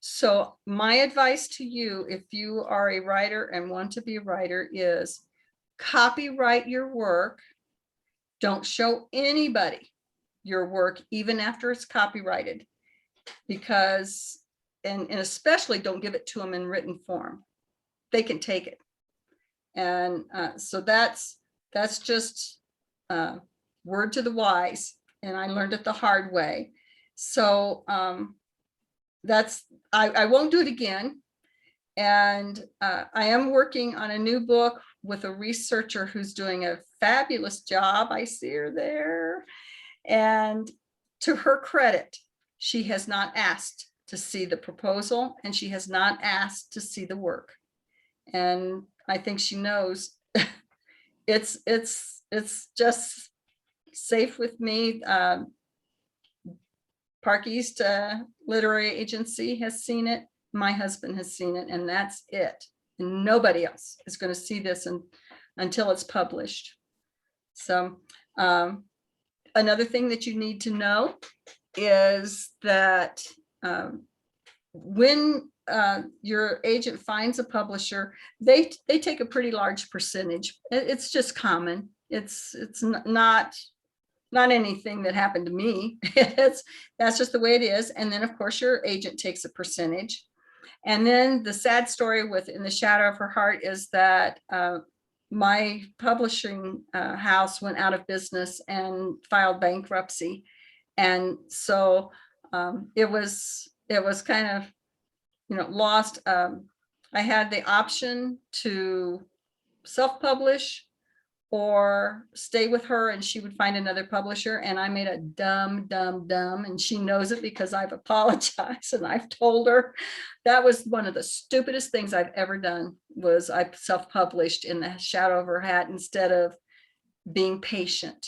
So my advice to you, if you are a writer and want to be a writer, is copyright your work. Don't show anybody your work, even after it's copyrighted, because, and especially don't give it to them in written form. They can take it. And so that's just word to the wise. And I learned it the hard way. So I won't do it again. And I am working on a new book with a researcher who's doing a fabulous job. I see her there. And to her credit, she has not asked to see the proposal, and she has not asked to see the work. And I think she knows it's just safe with me. Park East Literary Agency has seen it. My husband has seen it, and that's it. And nobody else is going to see this until it's published. So another thing that you need to know is that when your agent finds a publisher, they take a pretty large percentage. It's just common. It's not anything that happened to me. That's just the way it is. And then of course your agent takes a percentage. And then the sad story with In the Shadow of Her Heart is that my publishing house went out of business and filed bankruptcy. And so it was kind of, you know, lost. I had the option to self-publish or stay with her and she would find another publisher. And I made a dumb, and she knows it because I've apologized and I've told her. That was one of the stupidest things I've ever done, was I self-published In the Shadow of Her Hat instead of being patient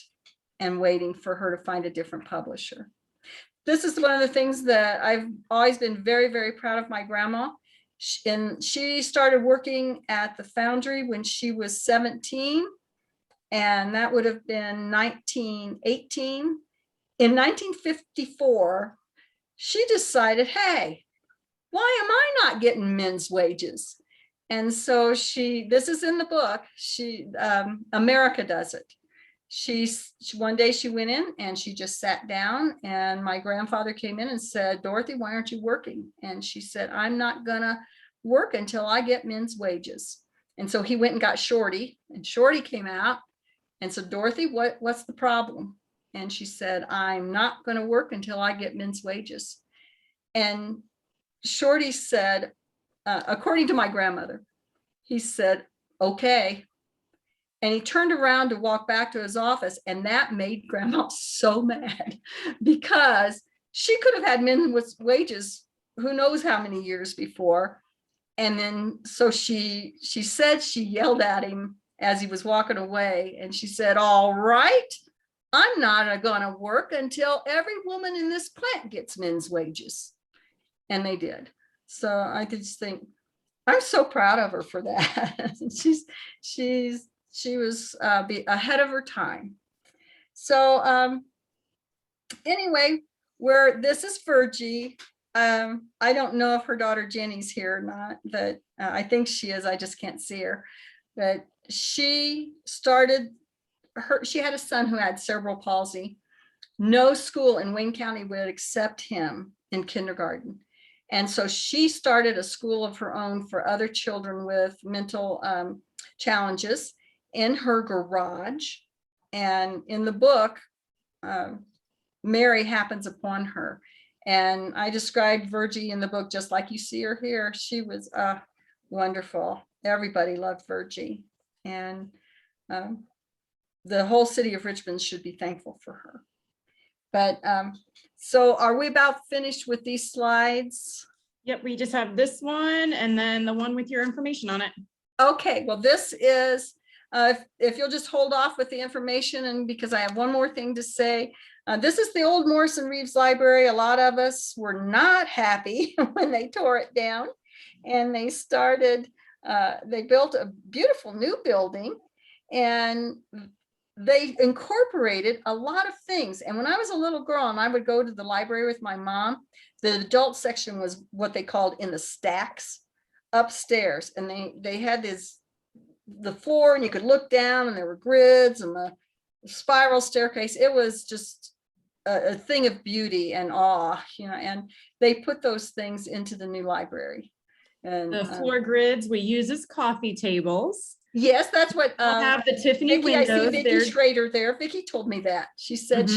and waiting for her to find a different publisher. This is one of the things that I've always been very, very proud of my grandma. And she started working at the foundry when she was 17. And that would have been 1918. In 1954, she decided, hey, why am I not getting men's wages? And so this is in the book, America does it. One day she went in and she just sat down, and my grandfather came in and said, Dorothy, why aren't you working? And she said, I'm not gonna work until I get men's wages. And so he went and got Shorty, and Shorty came out and said, Dorothy, what's the problem? And she said, I'm not going to work until I get men's wages. And Shorty said, according to my grandmother, he said, okay. And he turned around to walk back to his office, and that made Grandma so mad, because she could have had men's wages who knows how many years before. And then so she said she yelled at him as he was walking away, and she said, all right, I'm not going to work until every woman in this plant gets men's wages. And they did. So I could just think, I'm so proud of her for that. She was ahead of her time. So anyway, this is Virgie. I don't know if her daughter Jenny's here or not, but I think she is. I just can't see her. But she had a son who had cerebral palsy, no school in Wayne County would accept him in kindergarten. And so she started a school of her own for other children with mental challenges in her garage. And in the book, Mary happens upon her. And I described Virgie in the book just like you see her here. She was wonderful. Everybody loved Virgie. And the whole city of Richmond should be thankful for her. But so are we about finished with these slides? Yep, we just have this one and then the one with your information on it. Okay, well, this is, if you'll just hold off with the information, and because I have one more thing to say. This is the old Morrisson-Reeves library. A lot of us were not happy when they tore it down, and they started, they built a beautiful new building, and they incorporated a lot of things. And when I was a little girl and I would go to the library with my mom, the adult section was what they called in the stacks upstairs. And they had the floor, and you could look down, and there were grids and the spiral staircase. It was just a thing of beauty and awe, you know, and they put those things into the new library. And The floor grids we use as coffee tables. yes, that's what We'll have the Tiffany Vicki, I see windows. Vicki Schrader there. Vicki told me that. She said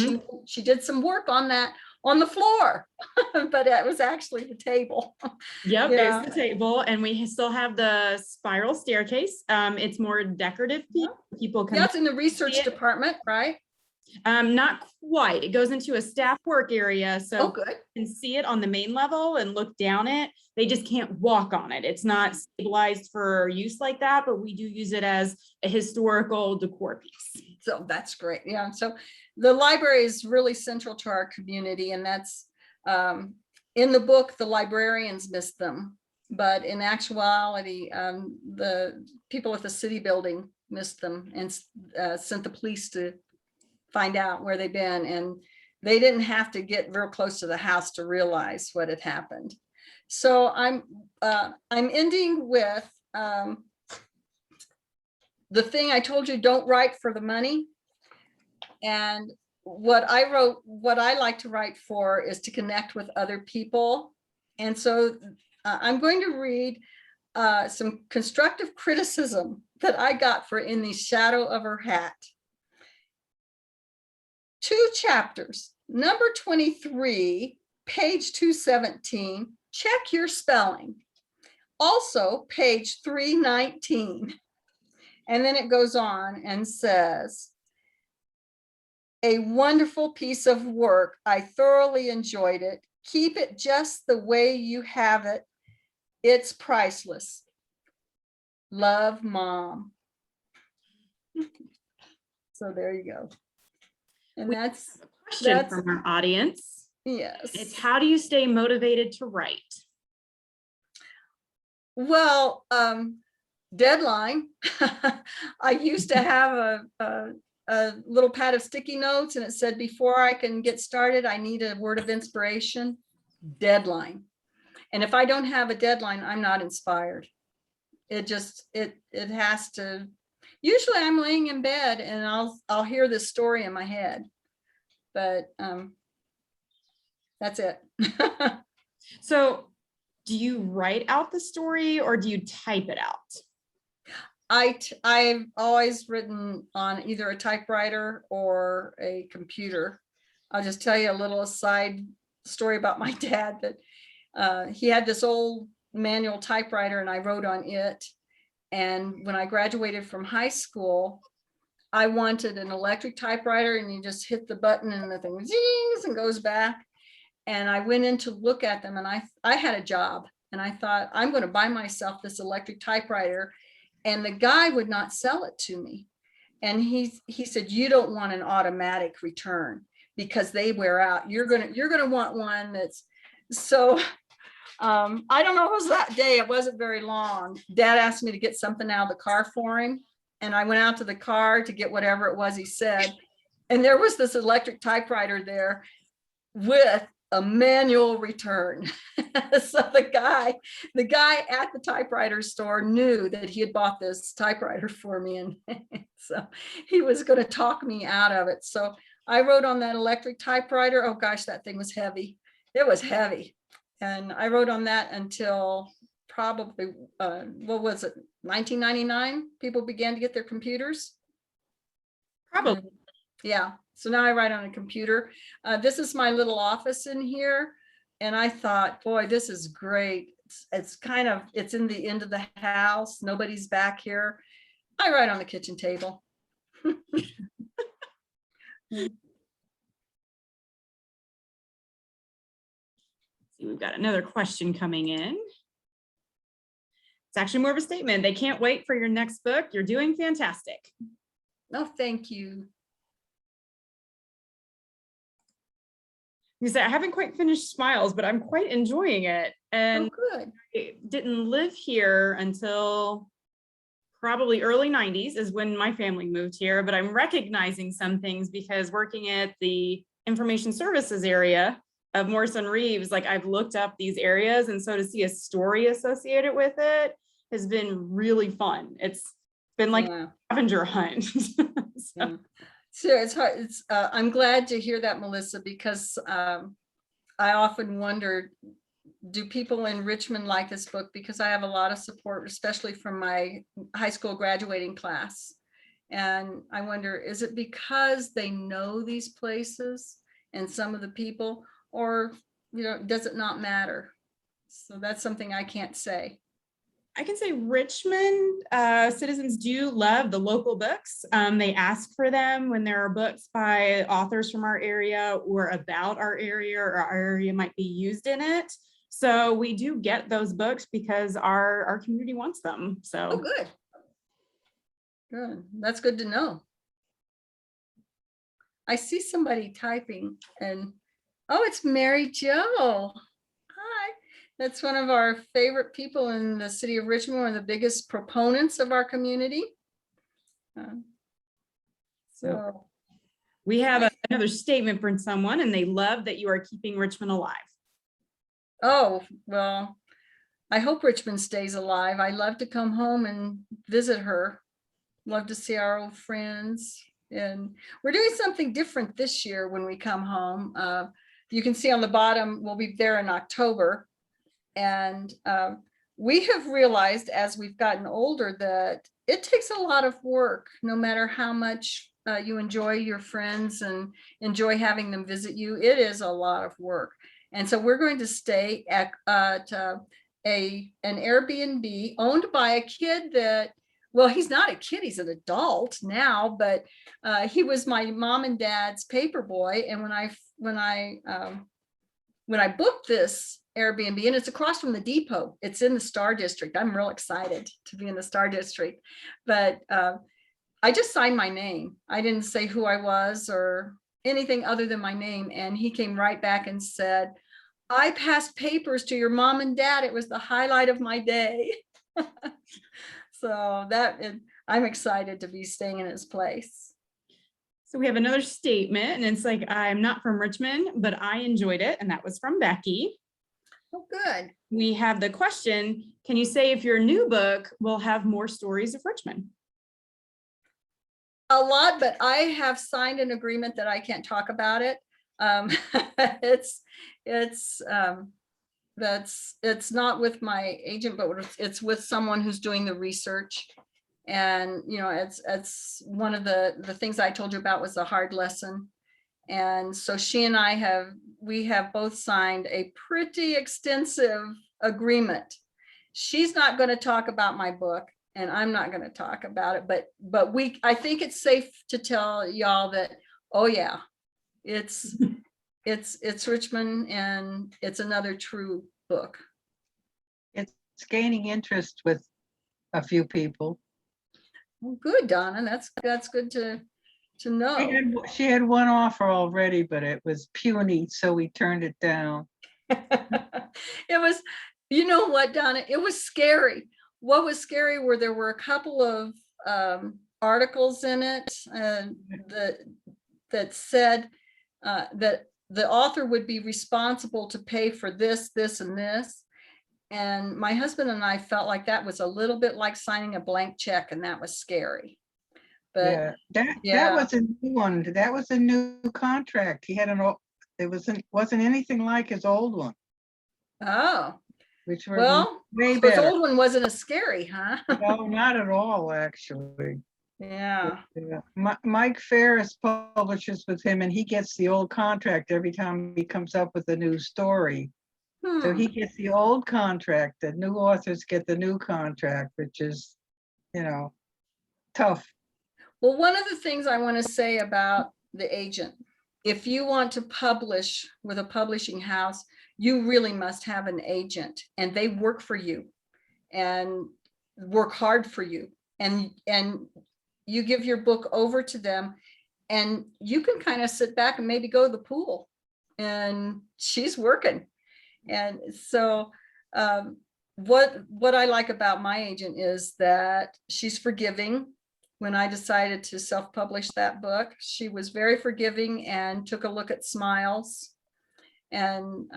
she did some work on that on the floor, but it was actually the table. Yep, Yeah. it's the table, and we still have the spiral staircase. It's more decorative. People can. Yeah, it's in the research see it. department, right? Not quite. It goes into a staff work area, so Oh, good. you can see it on the main level and look down it. They just can't walk on it. It's not stabilized for use like that, but we do use it as a historical decor piece. So that's great. Yeah. So the library is really central to our community, and that's in the book, the librarians missed them, but in actuality, the people at the city building missed them and sent the police to find out where they've been, and they didn't have to get real close to the house to realize what had happened. So I'm ending with the thing I told you, don't write for the money. And what I wrote, what I like to write for is to connect with other people. And so I'm going to read some constructive criticism that I got for In the Shadow of Her Hat. 2 chapters, number 23, page 217, check your spelling. Also, page 319. And then it goes on and says, a wonderful piece of work. I thoroughly enjoyed it. Keep it just the way you have it. It's priceless. Love, Mom. So there you go. And that's a question from our audience. Yes. It's how do you stay motivated to write? Well, deadline. I used to have a little pad of sticky notes, and it said, before I can get started, I need a word of inspiration. Deadline. And if I don't have a deadline, I'm not inspired. It just, it has to. Usually I'm laying in bed and I'll hear this story in my head, but that's it. So do you write out the story or do you type it out? I've always written on either a typewriter or a computer. I'll just tell you a little aside story about my dad, that he had this old manual typewriter and I wrote on it. And when I graduated from high school, I wanted an electric typewriter, and you just hit the button and the thing zings and goes back. And I went in to look at them, and I had a job, and I thought, I'm going to buy myself this electric typewriter. And the guy would not sell it to me. And he said, you don't want an automatic return because they wear out. You're gonna want one that's so. I don't know, it was that day, it wasn't very long. Dad asked me to get something out of the car for him. And I went out to the car to get whatever it was he said. And there was this electric typewriter there with a manual return. So the guy at the typewriter store knew that he had bought this typewriter for me. And so he was going to talk me out of it. So I wrote on that electric typewriter. Oh gosh, that thing was heavy. It was heavy. And I wrote on that until probably, what was it, 1999? People began to get their computers. Probably. Yeah, so now I write on a computer. This is my little office in here. And I thought, boy, this is great. It's kind of, it's in the end of the house. Nobody's back here. I write on the kitchen table. We've got another question coming in. It's actually more of a statement. They can't wait for your next book. You're doing fantastic. No, thank you. You say, I haven't quite finished Smiles, but I'm quite enjoying it. And Oh, good. I didn't live here until probably early 90s is when my family moved here, but I'm recognizing some things because working at the information services area of Morrisson-Reeves, like I've looked up these areas, and so to see a story associated with it has been really fun. It's been like Yeah. a scavenger hunt. Yeah. So it's hard. It's I'm glad to hear that, Melissa, because I often wonder, do people in Richmond like this book? Because I have a lot of support, especially from my high school graduating class. And I wonder, is it because they know these places and some of the people, or, you know, does it not matter? So that's something I can't say. I can say Richmond citizens do love the local books. They ask for them when there are books by authors from our area or about our area, or our area might be used in it. So we do get those books because our community wants them. So Oh, good. Good. That's good to know. I see somebody typing and, oh, it's Mary Jo. Hi. That's one of our favorite people in the city of Richmond, one of the biggest proponents of our community. So we have another statement from someone, and they love that you are keeping Richmond alive. oh, well, I hope Richmond stays alive. I love to come home and visit her. Love to see our old friends. And we're doing something different this year when we come home. You can see on the bottom, we'll be there in October. And we have realized as we've gotten older that it takes a lot of work, no matter how much you enjoy your friends and enjoy having them visit you. It is a lot of work. And so we're going to stay at an Airbnb owned by a kid that, well, he's not a kid, he's an adult now, but he was my mom and dad's paper boy. And when I booked this Airbnb, and it's across from the depot, it's in the Star District. I'm real excited to be in the Star District, but I just signed my name. I didn't say who I was or anything other than my name. And he came right back and said, I passed papers to your mom and dad. It was the highlight of my day. So I'm excited to be staying in his place. So we have another statement, and it's like, I'm not from Richmond, but I enjoyed it. And that was from Becky. Oh, good. We have the question, can you say if your new book will have more stories of Richmond? A lot, but I have signed an agreement that I can't talk about it. It's not with my agent, but it's with someone who's doing the research. And, you know, it's one of the things I told you about was a hard lesson. And so she and I have both signed a pretty extensive agreement. She's not going to talk about my book, and I'm not going to talk about it, but I think it's safe to tell y'all that, oh yeah, it's Richmond, and it's another true book. It's gaining interest with a few people. Well, good, Donna. That's good to know. She had one offer already, but it was puny, so we turned it down. It was, you know what, Donna, it was scary. What was scary were there were a couple of articles in it that said that the author would be responsible to pay for this, this, and this. And my husband and I felt like that was a little bit like signing a blank check, and that was scary. But Yeah, that yeah, was a new one. That was a new contract. He had it wasn't anything like his old one, oh, which was well, way so his better. old one wasn't as scary, huh? No, not at all, actually. Yeah. Yeah. Mike Ferris publishes with him, and he gets the old contract every time he comes up with a new story. So he Hmm. gets the old contract. The new authors get the new contract, which is, tough. Well, one of the things I want to say about the agent, if you want to publish with a publishing house, you really must have an agent, and they work for you and work hard for you. And you give your book over to them, and you can kind of sit back and maybe go to the pool, and she's working. And so what I like about my agent is that she's forgiving. When I decided to self-publish that book, she was very forgiving and took a look at Smiles. And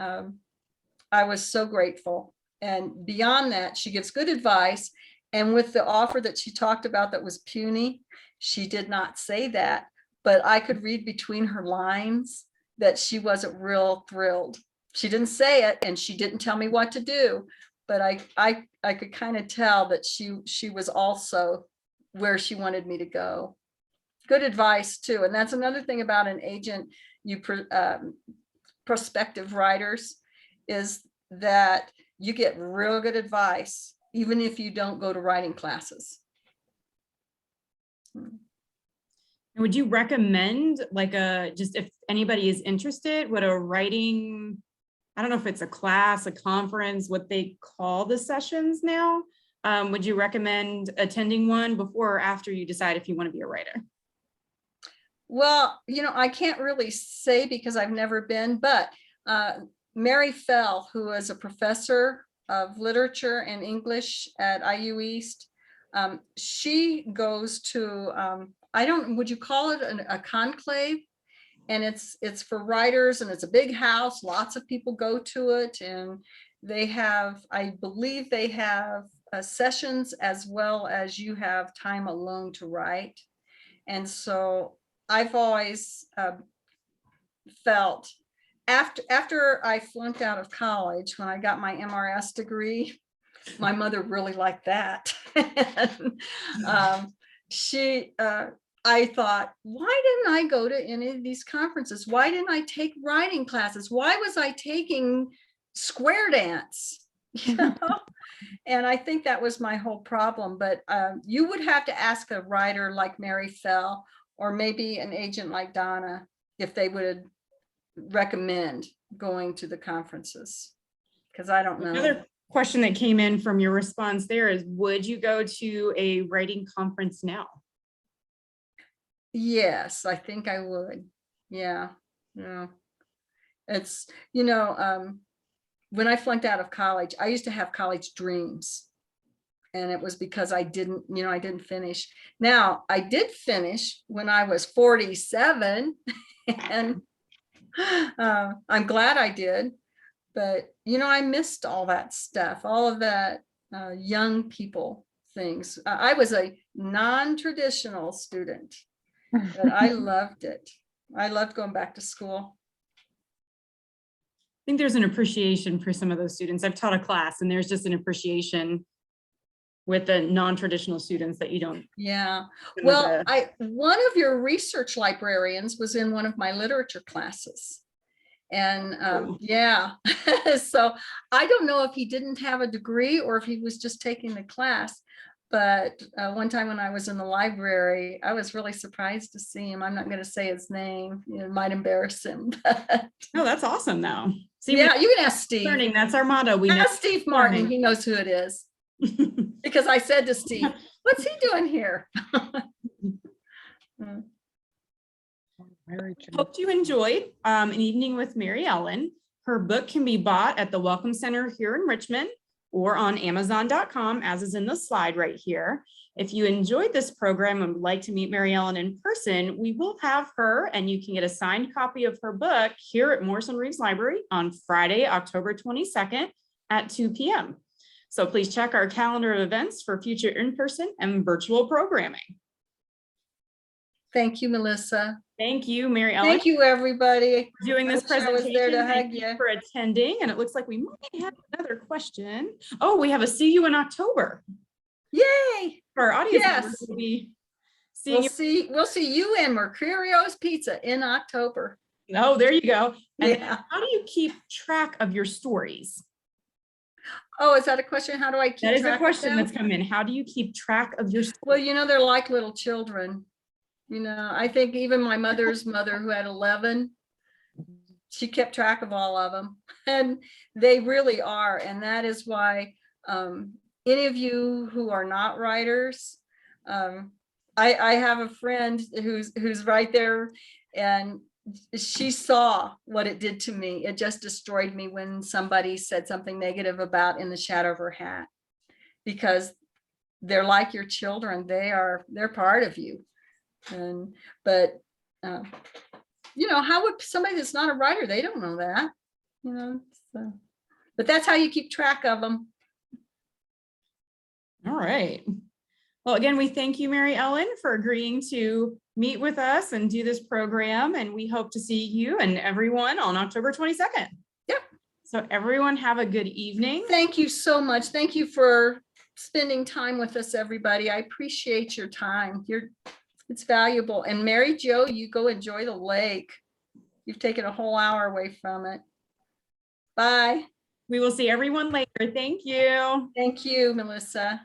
I was so grateful. And beyond that, she gives good advice. And with the offer that she talked about that was puny, she did not say that, but I could read between her lines that she wasn't real thrilled. She didn't say it, and she didn't tell me what to do, but I could kind of tell that she was also where she wanted me to go. Good advice too. And that's another thing about an agent, prospective writers, is that you get real good advice, even if you don't go to writing classes. And would you recommend like just if anybody is interested, what a writing, I don't know if it's a class, a conference, what they call the sessions now. Would you recommend attending one before or after you decide if you want to be a writer? Well, I can't really say because I've never been, but Mary Fell, who is a professor of literature and English at IU East, she goes to, would you call it a conclave? And it's for writers, and it's a big house. Lots of people go to it, and they have, I believe they have sessions as well as you have time alone to write. And so I've always felt after I flunked out of college, when I got my MRS degree, my mother really liked that. And, I thought, why didn't I go to any of these conferences? Why didn't I take writing classes? Why was I taking square dance? And I think that was my whole problem. But you would have to ask a writer like Mary Fell, or maybe an agent like Donna, if they would recommend going to the conferences, because I don't know. Another question that came in from your response there is, would you go to a writing conference now? Yes, I think I would. Yeah. It's, when I flunked out of college, I used to have college dreams. And it was because I didn't finish. Now, I did finish when I was 47, and I'm glad I did. But, I missed all that stuff, all of that young people things. I was a non-traditional student, but I loved it. I loved going back to school. I think there's an appreciation for some of those students. I've taught a class, and there's just an appreciation with the non-traditional students that you don't. Yeah. Well, one of your research librarians was in one of my literature classes. And yeah, so I don't know if he didn't have a degree or if he was just taking the class. But one time when I was in the library, I was really surprised to see him. I'm not going to say his name. It might embarrass him. But oh, that's awesome, though. See, yeah, you can ask Steve. Learning, that's our motto. We ask Steve Martin. Learning. He knows who it is. Because I said to Steve, what's he doing here? Hope you enjoyed an evening with Mary Ellen. Her book can be bought at the Welcome Center here in Richmond or on Amazon.com, as is in the slide right here. If you enjoyed this program and would like to meet Mary Ellen in person, we will have her, and you can get a signed copy of her book here at Morrisson-Reeves Library on Friday, October 22nd at 2 p.m. So please check our calendar of events for future in-person and virtual programming. Thank you, Melissa. Thank you, Mary Ellen, Thank you, everybody. for doing this I wish I was there to presentation. Thank hug you you. for attending. And it looks like we might have another question. Oh, we have a see you in October. Yay. For our audience Yes. members, we'll be seeing We'll see you in Mercurio's Pizza in October. you. Oh, there you go. And Yeah. how do you keep track of your stories? Oh, is that a question? How do I keep That is track a of question them? that's come in. How do you keep track of your Well, stories? you know, they're like little children. You know, I think even my mother's mother, who had 11, she kept track of all of them. And they really are. And that is why any of you who are not writers, I have a friend who's right there, and she saw what it did to me. It just destroyed me when somebody said something negative about In the Shadow of Her Hat, because they're like your children. They're part of you. But you know, how would somebody that's not a writer, they don't know that, you know, so, but that's how you keep track of them. All right. Well, again, we thank you, Mary Ellen, for agreeing to meet with us and do this program. And we hope to see you and everyone on October 22nd. Yep. So everyone have a good evening. Thank you so much. Thank you for spending time with us, everybody. I appreciate your time. It's valuable. And Mary Jo, you go enjoy the lake. You've taken a whole hour away from it. Bye. We will see everyone later. Thank you. Thank you, Melissa.